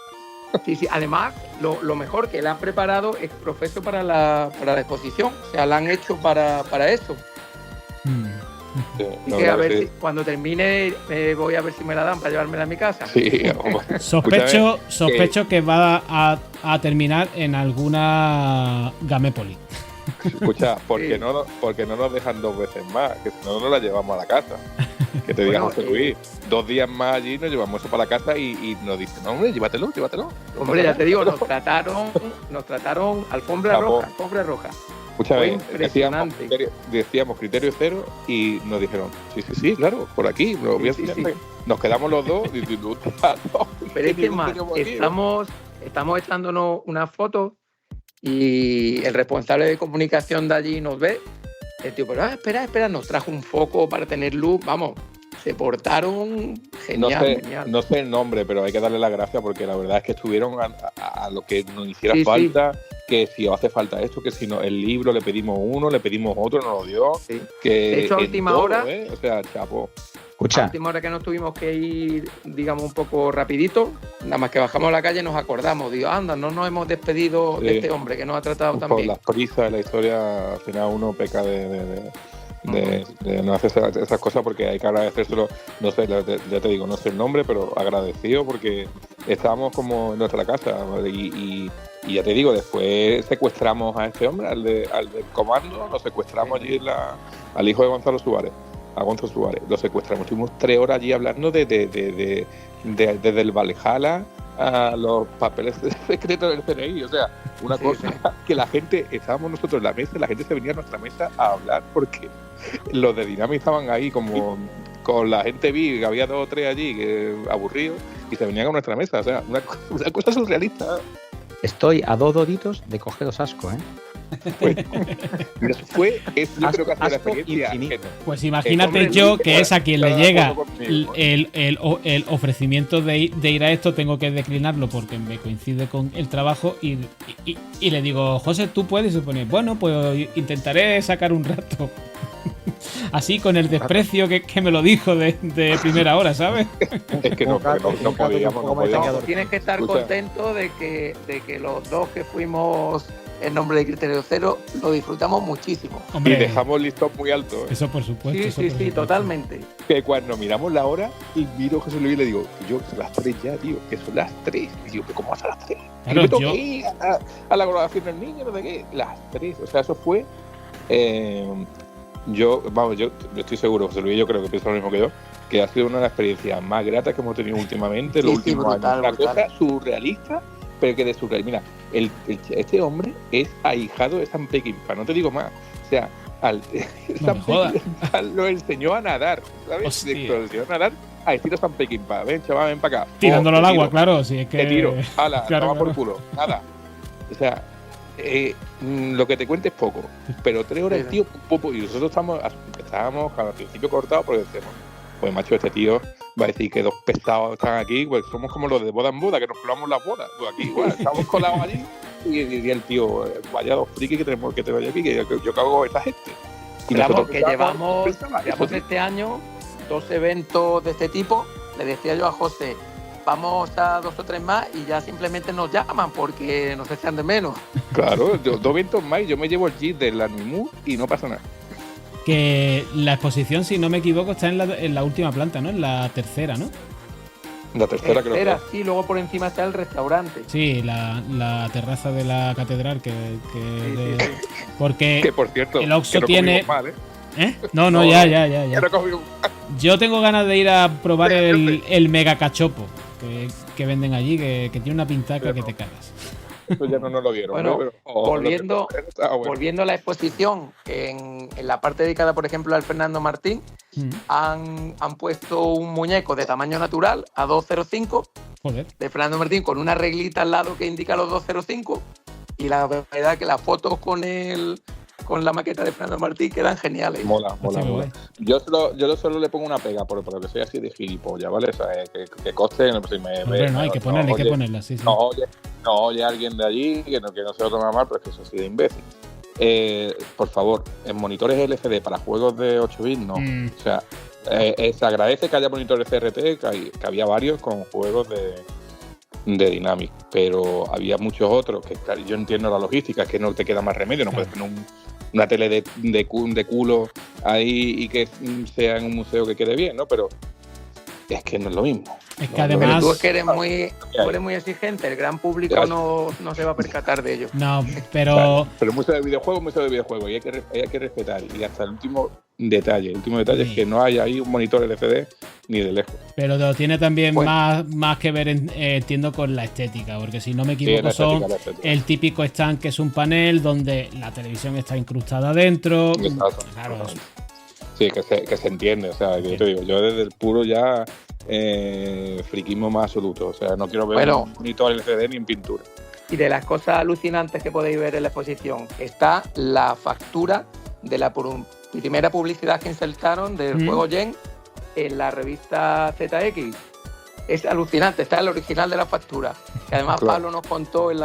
Sí, además, lo mejor que le han preparado es profeso para la exposición, o sea, la han hecho para eso. Sí, a ver si cuando termine voy a ver si me la dan para llevármela a mi casa. Sí, sospecho que va a terminar en alguna Gamépoli. Escucha, ¿por qué no nos dejan 2 veces más? Que si no, no la llevamos a la casa. Que te diga José Luis, 2 días más allí nos llevamos eso para la casa y nos dicen, no, hombre, llévatelo. Hombre, ya te digo, nos trataron alfombra roja. Escúchame, decíamos Criterio Cero y nos dijeron, sí, claro, por aquí, sí. Nos quedamos los dos y pero es que más, estamos echándonos unas fotos y el responsable de comunicación de allí nos ve, el tío, pero espera, nos trajo un foco para tener luz, vamos, se portaron genial. No sé el nombre, pero hay que darle las gracias porque la verdad es que estuvieron a lo que nos hiciera falta. Sí. Que si os hace falta esto, que si no, el libro le pedimos uno, le pedimos otro, nos lo dio. Sí. Que de hecho, a última hora, o sea, chapo. Escucha. A última hora que nos tuvimos que ir, digamos, un poco rapidito, nada más que bajamos a la calle nos acordamos, digo, anda, no nos hemos despedido de este hombre que nos ha tratado tan bien. Por las prisas de la historia, al final uno peca de no hacer esas cosas porque hay que agradecérselo, no sé, ya te digo, no sé el nombre, pero agradecido porque estábamos como en nuestra casa y ya te digo, después secuestramos a este hombre, al del comando, lo secuestramos allí al hijo de Gonzalo Suárez, a Gonzalo Suárez, lo secuestramos, estuvimos 3 horas allí hablando desde el Valhalla a los papeles secretos del CNI, o sea, una cosa que la gente, estábamos nosotros en la mesa, la gente se venía a nuestra mesa a hablar porque los de Dynamic estaban ahí como con la gente que había 2 o 3 allí aburridos y se venían a nuestra mesa, o sea, una cosa surrealista. Estoy a 2 doditos de cogeros asco, ¿eh? Yo creo que ha sido la experiencia. Pues imagínate que es a quien le llega el ofrecimiento de ir a esto, tengo que declinarlo porque me coincide con el trabajo y le digo, José, ¿tú puedes? Y se pone, bueno, pues intentaré sacar un rato. así con el desprecio que me lo dijo de primera hora, ¿sabes? Es que no podíamos. Tienes que estar Escucha. contento de que los dos que fuimos en nombre de Criterio Cero lo disfrutamos muchísimo. Y Hombre, dejamos el listón muy alto. eso por supuesto. Sí, eso sí, por sí, supuesto. totalmente. Que cuando miramos la hora y miro a José Luis y le digo, yo, son las 3 ya, tío, que son las 3. Y digo, ¿pero cómo vas a las 3? Claro, me tengo yo- que ir a la grabación del niño, no sé qué. Las 3. O sea, eso fue. Yo estoy seguro, José Luis, yo creo que piensa lo mismo que yo, que ha sido una de las experiencias más gratas que hemos tenido últimamente, Sí, los sí, últimos brutal, años. Una brutal. cosa surrealista, pero que de surrealista. Mira, este hombre es ahijado de San Peckinpah, no te digo más. O sea, No me jodas. Peckinpah lo enseñó a nadar, ¿sabes? Hostia. Lo enseñó a nadar a estilo San Peckinpah. Ven, chaval, ven para acá. Tirándolo al Te agua, tiro, claro, si es que... Te tiro, ala, Claro, toma claro. por culo. Nada. O sea, lo que te cuente es poco, pero 3 horas el tío, y nosotros estábamos al principio cortados porque decimos, pues macho, este tío va a decir que 2 pesados están aquí, pues somos como los de boda en boda, que nos colamos las bodas. Pues aquí igual, estamos colados allí y el tío, vaya 2 frikis que tenemos que tener aquí, que yo cago a esta gente. Y Vamos, nosotros que pensábamos llevamos este año 2 eventos de este tipo. Le decía yo a José, vamos a 2 o 3 más y ya simplemente nos llaman porque nos echan de menos. Claro, 2 eventos más y yo me llevo el jeep del Animu y no pasa nada. Que la exposición, si no me equivoco, está en la última planta, ¿no? En la tercera, ¿no? La tercera creo que Tercera, es. sí, luego por encima está el restaurante. Sí, la terraza de la catedral que Sí, sí, sí. porque Que por cierto, el Oxxo que no tiene- comimos mal, ¿eh? ¿eh? No, No, ya. Que no comimos mal. Yo tengo ganas de ir a probar Sí, el mega cachopo que venden allí, que tiene una pintaca que te cagas. Eso ya no nos lo dieron. Bueno, ¿no? Pero, volviendo- bueno. Volviendo a la exposición, en la parte dedicada, por ejemplo, al Fernando Martín, Mm, han puesto un muñeco de tamaño natural a 2,05 Joder. de Fernando Martín con una reglita al lado que indica los 2,05 y la verdad que las fotos con la maqueta de Fernando Martín quedan geniales. Mola. Hostia, qué guay. Yo solo le pongo una pega por lo que soy así de gilipollas, ¿vale? O sea, que coste, no sé si me Hombre, no, hay que ponerla, sí, sí. No oye alguien de allí que no se lo toma mal, pero es que eso así de imbécil. Por favor, en monitores LCD para juegos de 8 bits, no. Mm. O sea, se agradece que haya monitores CRT, que había varios con juegos de Dynamic, pero había muchos otros que, claro, yo entiendo la logística, es que no te queda más remedio, no Claro. puedes tener una tele de culo ahí y que sea en un museo que quede bien, ¿no? Pero es que no es lo mismo. Es que No, Pero además... tú es que eres muy exigente, el gran público Ya. no se va a percatar de ello. No, pero... Claro, pero museo de videojuegos, y hay que respetar, y hasta el último detalle Sí. es que no hay ahí un monitor LCD ni de lejos. Pero tiene también Bueno. más que ver, entiendo, con la estética, porque si no me Sí, equivoco la son estética, la estética. el típico stand que es un panel donde la televisión está incrustada dentro. Exacto. Claro, Sí, que se entiende, o sea, que yo te digo, yo desde el puro ya friquismo más absoluto, o sea, no quiero ver Bueno. un monitor LCD ni en pintura. Y de las cosas alucinantes que podéis ver en la exposición está la factura de la primera publicidad que insertaron del Mm. juego Gen en la revista ZX. Es alucinante, está el original de la factura. Que además Claro. Pablo nos contó en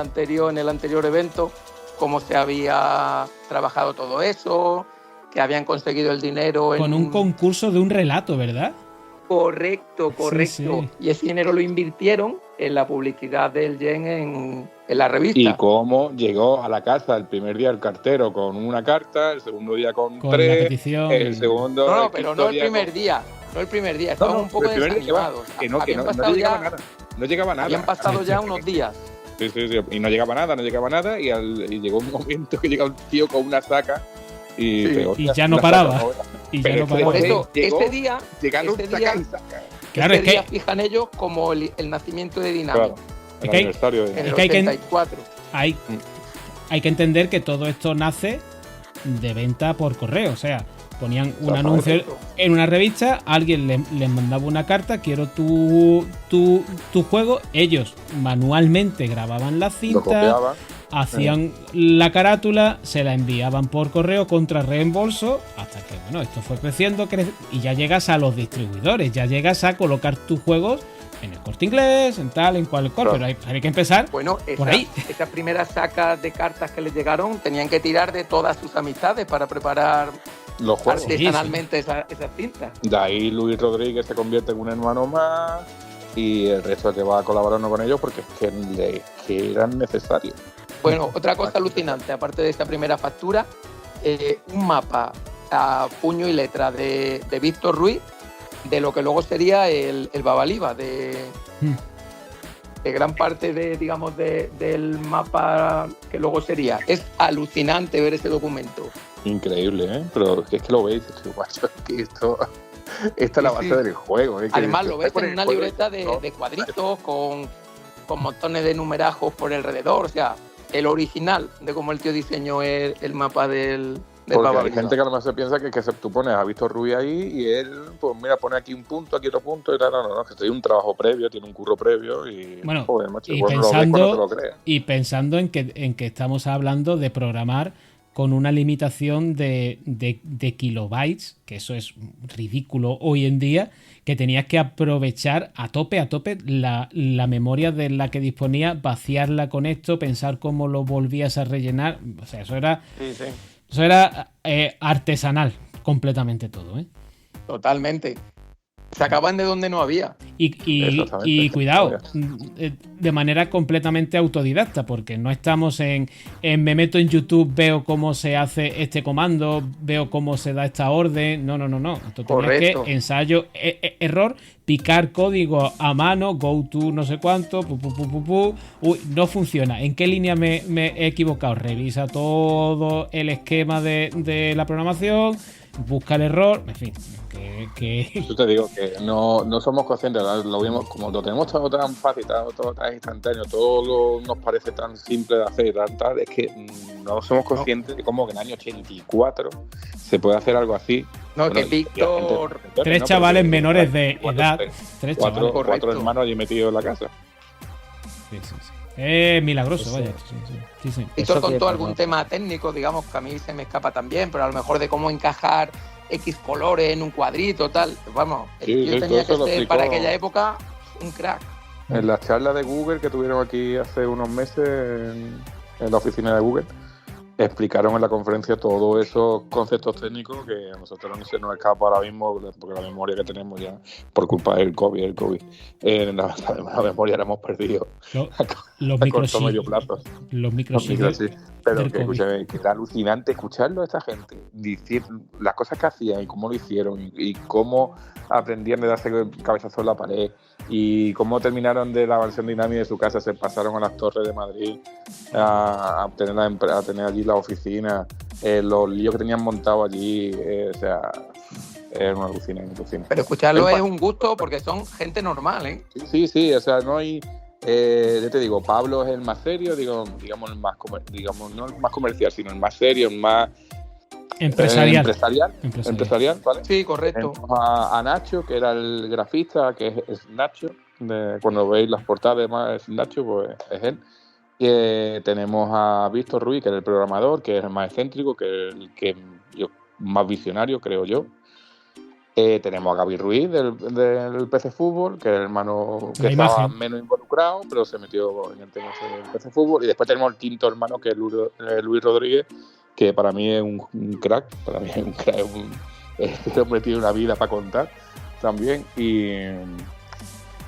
el anterior evento cómo se había trabajado todo eso, que habían conseguido el dinero con un concurso de un relato, ¿verdad? Correcto. Sí, sí. Y ese dinero lo invirtieron en la publicidad del Gen en la revista. Y cómo llegó a la casa el primer día el cartero con una carta, el segundo día con Con la 3, petición. el segundo... No, pero no el historia primer con- día. No el primer día, No, estaban no, un poco el primer día que va, desanimados. que no Habían no pasado llegaba ya- nada. No llegaba nada. Habían pasado ya unos días. Sí, y no llegaba nada y llegó un momento que llega un tío con una saca y, Sí, pero, y hostia, ya no una paraba. saca, Y ya Pero no es que paraba. Por Pues eso, llegó- ese día, llegaron ese saca día- y saca. Claro, ese es que, día fijan ellos como el nacimiento de Dynamic. Claro, Es el que hay- aniversario de- En el Es que hay que- 84. hay, hay que entender que todo esto nace de venta por correo. O sea, ponían un anuncio en una revista, alguien les mandaba una carta, quiero tu juego, ellos manualmente grababan la lo cinta, copiaba. hacían la carátula, se la enviaban por correo contra reembolso, hasta que, bueno, esto fue creciendo y ya llegas a los distribuidores, ya llegas a colocar tus juegos en el Corte Inglés, en tal, en cual, Claro. pero hay que empezar. Bueno, Por ahí. esas primeras sacas de cartas que les llegaron tenían que tirar de todas sus amistades para preparar los juegos. artesanalmente esas cintas. De ahí Luis Rodríguez se convierte en un hermano más y el resto que va colaborando con ellos porque es que eran necesarios. Bueno, otra cosa alucinante, aparte de esta primera factura, un mapa a puño y letra de Víctor Ruiz de lo que luego sería el Babaliba, de gran parte del mapa que luego sería. Es alucinante ver ese documento. Increíble, ¿eh? Pero es que lo veis, tío, macho, es que esta es la base del juego. Es que además lo ves en una libreta de cuadritos con montones de numerajos por alrededor, o sea, el original de cómo el tío diseñó el mapa del porque Babaliba. hay gente que a lo mejor se piensa que tú pones a Víctor Ruiz ahí y él, pues mira, pone aquí un punto, aquí otro punto y tal. No, que tiene un trabajo previo, tiene un curro previo y, bueno, joder, macho, y, bueno, pensando, no te lo creas. Y pensando en que estamos hablando de programar con una limitación de kilobytes, que eso es ridículo hoy en día, que tenías que aprovechar a tope la memoria de la que disponía, vaciarla con esto, pensar cómo lo volvías a rellenar. O sea, eso era... Sí. Eso era artesanal, completamente todo, ¿eh? Totalmente. Sacaban de donde no había. Y cuidado, de manera completamente autodidacta, porque no estamos en me meto en YouTube, veo cómo se hace este comando, veo cómo se da esta orden. No. Esto tenías que ensayo, error, picar código a mano, go to no sé cuánto, uy, no funciona. ¿En qué línea me he equivocado? Revisa todo el esquema de la programación, busca el error, en fin. Yo te digo que no somos conscientes, lo vimos, como lo tenemos todo tan fácil, todo tan instantáneo, todo nos parece tan simple de hacer, tal, es que no somos conscientes de cómo que en el año 84 se puede hacer algo así. No, bueno, que Víctor... Tres chavales menores de edad. Cuatro hermanos allí metidos en la casa. Sí. Milagroso, vaya. Sí. Víctor contó algún tema técnico, digamos, que a mí se me escapa también, pero a lo mejor de cómo encajar X colores en un cuadrito, tal. Vamos, yo tenía que ser para aquella época un crack. En la charla de Google que tuvieron aquí hace unos meses en la oficina de Google, explicaron en la conferencia todos esos conceptos técnicos que a nosotros no se nos escapa ahora mismo porque la memoria que tenemos ya por culpa del COVID, la memoria la hemos perdido los microchips medio plazo. Los microchips sí. Pero que escúchame, que era alucinante escucharlo a esta gente decir las cosas que hacían y cómo lo hicieron y cómo aprendían de darse cabezazo en la pared y cómo terminaron de la versión dinámica de su casa, se pasaron a las Torres de Madrid a tener allí la oficina, los líos que tenían montado allí, o sea, es una alucina. Pero escucharlo es un gusto porque son gente normal, ¿eh? Sí, o sea, no hay... yo te digo, Pablo es el más serio, digamos el más no el más comercial, sino el más serio, el más... Empresarial, ¿vale? Sí, correcto. A Nacho, que era el grafista, que es Nacho. Cuando veis las portadas, además, es Nacho, pues es él. Tenemos a Víctor Ruiz, que es el programador, que es el más excéntrico, que es el que más visionario, creo yo. Tenemos a Gaby Ruiz, del PC Fútbol, que es el hermano que estaba menos involucrado, pero se metió en el tema del PC Fútbol. Y después tenemos el quinto hermano, que es Luis Rodríguez, que para mí es un crack, este hombre tiene una vida para contar también y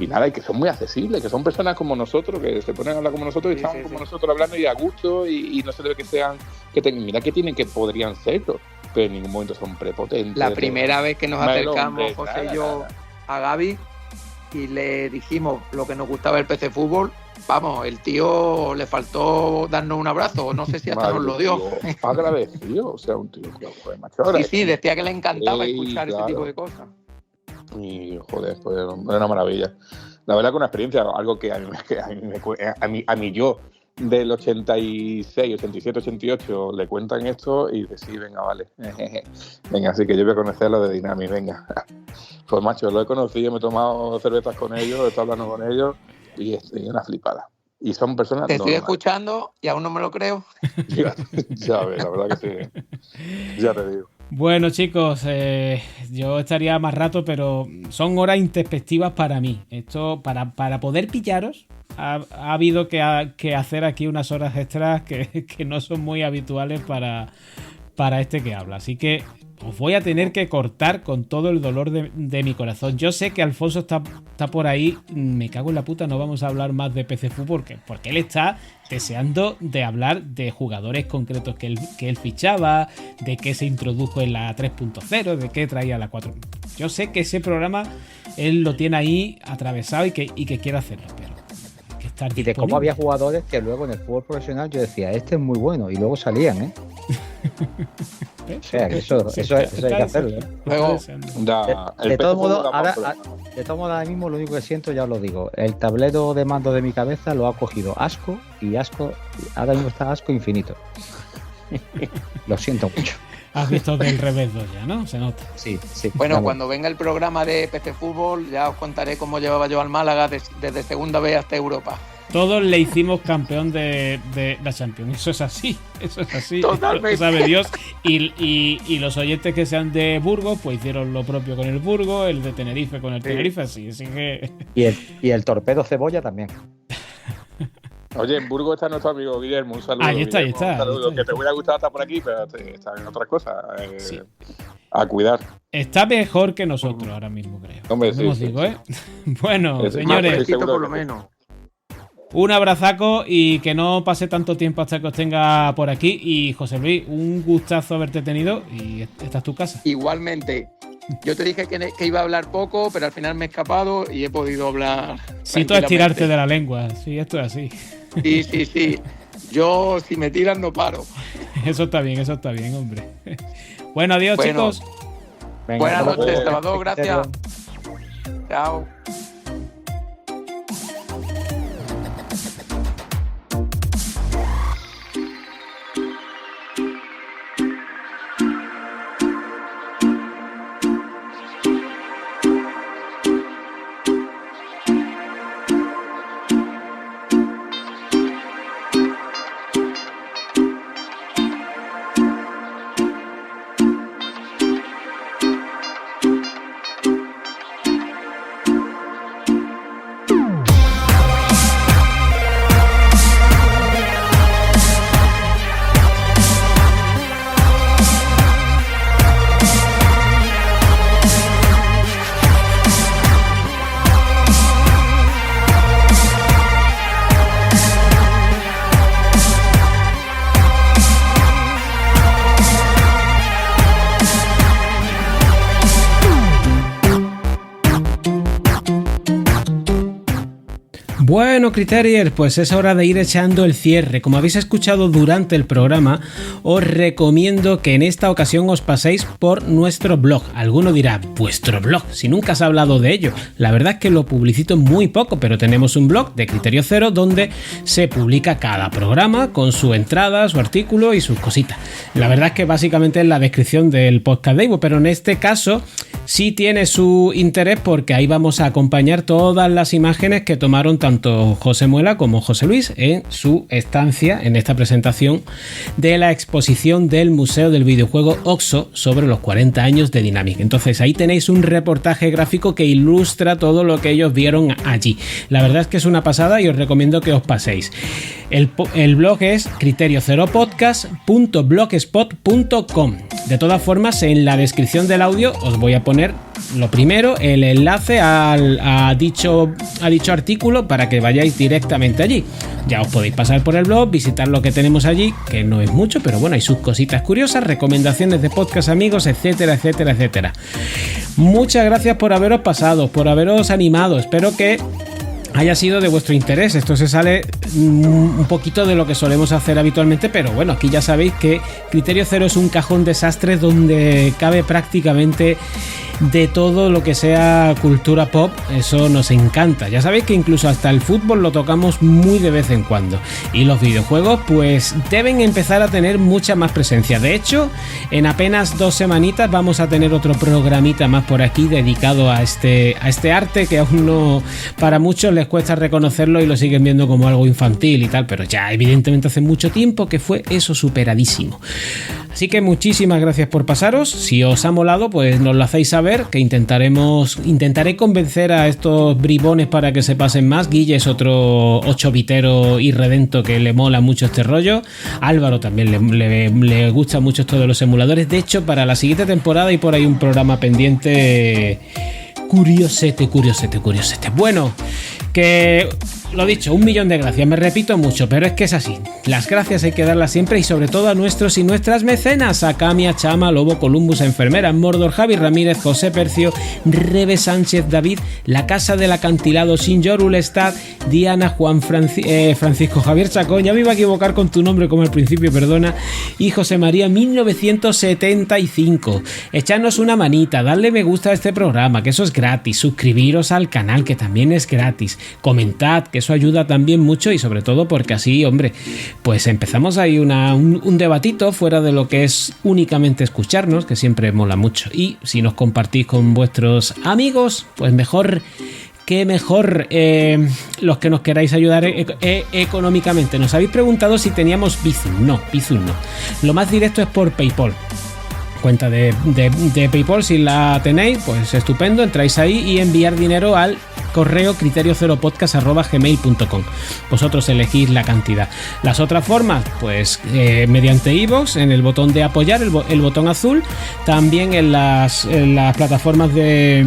nada, y que son muy accesibles, que son personas como nosotros, que se ponen a hablar como nosotros y están como nosotros hablando y a gusto y no se debe que sean, mira que tienen que podrían serlo, pero en ningún momento son prepotentes. La primera vez que nos acercamos José y yo a Gaby y le dijimos lo que nos gustaba el PC Fútbol, vamos, el tío le faltó darnos un abrazo, no sé si hasta nos lo dio. Agradecido, o sea, un tío que joder, macho. Sí, decía que le encantaba escuchar ese tipo de cosas. Y joder, pues era una maravilla. La verdad que una experiencia, algo que a mí yo del 86, 87, 88 le cuentan esto y dice, sí, venga, vale. Venga, así que yo voy a conocer lo de Dynamics, venga. Pues macho, lo he conocido, me he tomado cervezas con ellos, he estado hablando con ellos y es una flipada. Y son personas... Te estoy escuchando y aún no me lo creo. Ya ves, la verdad que sí. Ya te digo. Bueno, chicos, yo estaría más rato, pero son horas introspectivas para mí. Esto, para poder pillaros, ha habido que hacer aquí unas horas extras que no son muy habituales para este que habla. Así que os voy a tener que cortar con todo el dolor de mi corazón. Yo sé que Alfonso está por ahí. Me cago en la puta, no vamos a hablar más de PC Fútbol porque él está deseando de hablar de jugadores concretos que él fichaba, de qué se introdujo en la 3.0, de qué traía la 4. Yo sé que ese programa él lo tiene ahí atravesado y que quiere hacerlo, pero hay que estar y de cómo había jugadores que luego en el fútbol profesional yo decía, este es muy bueno, y luego salían, ¿eh? O sea, eso hay que hacerlo, ¿eh? Luego, de todo modo, ahora mismo lo único que siento, ya os lo digo, el tablero de mando de mi cabeza lo ha cogido asco, ahora mismo está asco infinito. Lo siento mucho. Has visto del revés 2 ya, ¿no? Se nota. Sí. Bueno, claro. cuando venga el programa de PC Fútbol ya os contaré cómo llevaba yo al Málaga desde segunda B hasta Europa. Todos le hicimos campeón de la Champions. Eso es así. Totalmente. Lo sabe Dios. Y los oyentes que sean de Burgos, pues hicieron lo propio con el Burgos, el de Tenerife con el Tenerife, así que... Y el torpedo cebolla también. Oye, en Burgos está nuestro amigo Guillermo, un saludo. Ahí está. Un saludo, que te hubiera gustado estar por aquí, pero está en otra cosa. Sí. A cuidar. Está mejor que nosotros ahora mismo, creo. Hombre, sí. Digo, ¿eh? Bueno, señores, por lo menos. un abrazaco y que no pase tanto tiempo hasta que os tenga por aquí. Y José Luis, un gustazo haberte tenido y esta es tu casa. Igualmente. Yo te dije que iba a hablar poco, pero al final me he escapado y he podido hablar. Si tú es tirarte de la lengua, sí, esto es así. Sí. Yo, si me tiran, no paro. Eso está bien, hombre. Bueno, adiós, chicos. Venga, buenas noches, luego. Salvador, gracias. Chao. Bueno, Criteriers, pues es hora de ir echando el cierre. Como habéis escuchado durante el programa, os recomiendo que en esta ocasión os paséis por nuestro blog. Alguno dirá, ¿vuestro blog? Si nunca has hablado de ello. La verdad es que lo publicito muy poco, pero tenemos un blog de Criterio Cero donde se publica cada programa con su entrada, su artículo y sus cositas. La verdad es que básicamente es la descripción del podcast de Ivo, pero en este caso sí tiene su interés porque ahí vamos a acompañar todas las imágenes que tomaron tanto José Muela como José Luis en su estancia en esta presentación de la exposición del Museo del Videojuego OXXO sobre los 40 años de Dynamic. Entonces ahí tenéis un reportaje gráfico que ilustra todo lo que ellos vieron allí. La verdad es que es una pasada y os recomiendo que os paséis. El blog es criterioceropodcast.blogspot.com. De todas formas, en la descripción del audio os voy a poner lo primero, el enlace a dicho artículo para que vayáis directamente allí. Ya os podéis pasar por el blog, visitar lo que tenemos allí, que no es mucho, pero bueno, hay sus cositas curiosas, recomendaciones de podcast amigos, etcétera, etcétera, etcétera. Muchas gracias por haberos pasado, por haberos animado. Espero que haya sido de vuestro interés. Esto se sale un poquito de lo que solemos hacer habitualmente, pero bueno, aquí ya sabéis que Criterio Cero es un cajón desastre donde cabe prácticamente de todo lo que sea cultura pop. Eso nos encanta. Ya sabéis que incluso hasta el fútbol lo tocamos muy de vez en cuando, y los videojuegos pues deben empezar a tener mucha más presencia. De hecho, en apenas 2 semanitas vamos a tener otro programita más por aquí dedicado a este arte que aún no, para muchos les cuesta reconocerlo y lo siguen viendo como algo infantil y tal, pero ya evidentemente hace mucho tiempo que fue eso superadísimo. Así que muchísimas gracias por pasaros. Si os ha molado, pues nos lo hacéis saber, que intentaré convencer a estos bribones para que se pasen más. Guille es otro 8-bitero irredento que le mola mucho este rollo. Álvaro también le gusta mucho esto de los emuladores. De hecho, para la siguiente temporada hay por ahí un programa pendiente curiosete. Bueno, que lo dicho, 1.000.000 de gracias, me repito mucho, pero es que es así. Las gracias hay que darlas siempre y sobre todo a nuestros y nuestras mecenas: a Camia, Chama, Lobo, Columbus, a Enfermera, Mordor, Javi Ramírez, José Percio, Rebe Sánchez, David, La Casa del Acantilado, Sinjor Ulestad, Diana, Juan Francisco Javier Chacón, ya me iba a equivocar con tu nombre como al principio, perdona, y José María 1975. Echadnos una manita, dadle me gusta a este programa, que eso es gratis, suscribiros al canal, que también es gratis, comentad, que eso ayuda también mucho, y sobre todo porque así, hombre, pues empezamos ahí un debatito fuera de lo que es únicamente escucharnos, que siempre mola mucho. Y si nos compartís con vuestros amigos, pues mejor que mejor. Los que nos queráis ayudar económicamente. Nos habéis preguntado si teníamos Bizum. No, Bizum no. Lo más directo es por PayPal. Cuenta de PayPal, si la tenéis, pues estupendo, entráis ahí y enviar dinero al correo criterio0podcast@gmail.com. Vosotros elegís la cantidad. Las otras formas, pues mediante iVoox, en el botón de apoyar, el botón azul, también en las plataformas de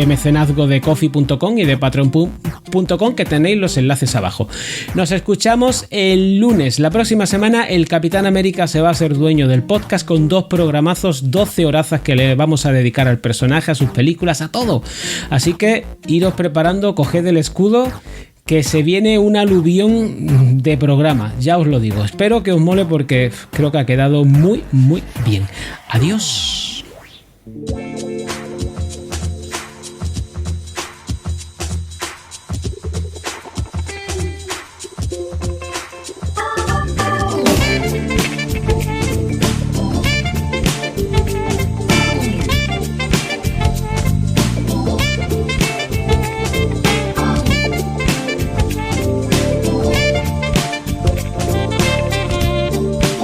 mecenazgo de coffee.com y de patreon.com, que tenéis los enlaces abajo. Nos escuchamos el lunes. La próxima semana el Capitán América se va a ser dueño del podcast con 2 programazos, 12 horazas que le vamos a dedicar al personaje, a sus películas, a todo. Así que iros preparando, coged el escudo, que se viene un aluvión de programa, ya os lo digo. Espero que os mole porque creo que ha quedado muy, muy bien. Adiós.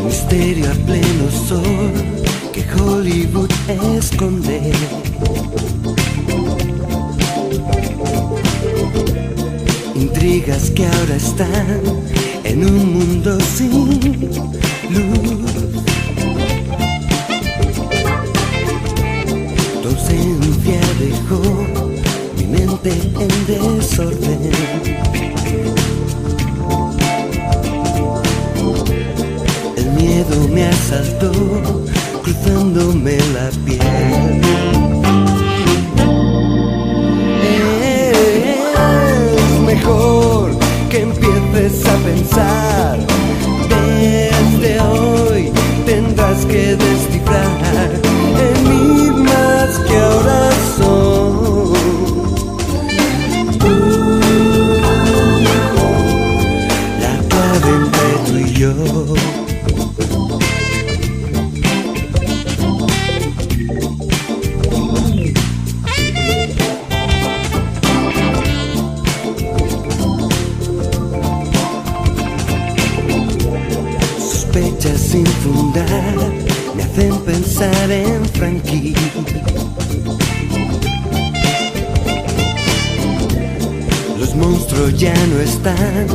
Misterio a pleno sol que Hollywood esconde. Intrigas que ahora están en un mundo sin luz. Tu ausencia dejó mi mente en desorden. El miedo me asaltó, cruzándome la piel. Es mejor que empieces a pensar. Desde hoy tendrás que descifrar enigmas que ahora son la clave entre tú y yo. Sospechas sin fundar me hacen pensar en Frankie. Los monstruos ya no están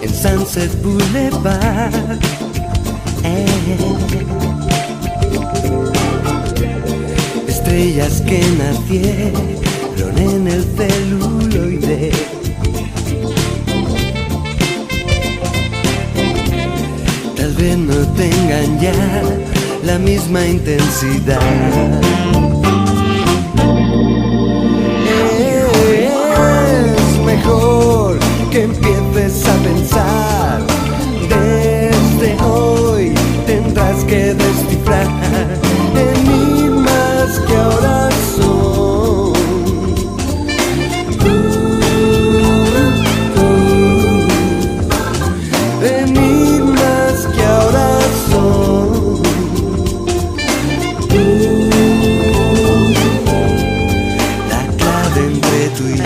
en Sunset Boulevard. Estrellas que nacieron en el celuloide. Tal vez no tengan ya la misma intensidad. Es mejor que empieces a pensar. Desde hoy tendrás que descifrar enigmas que ahora son enigmas que ahora son la clave entre tú y yo.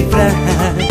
disfraz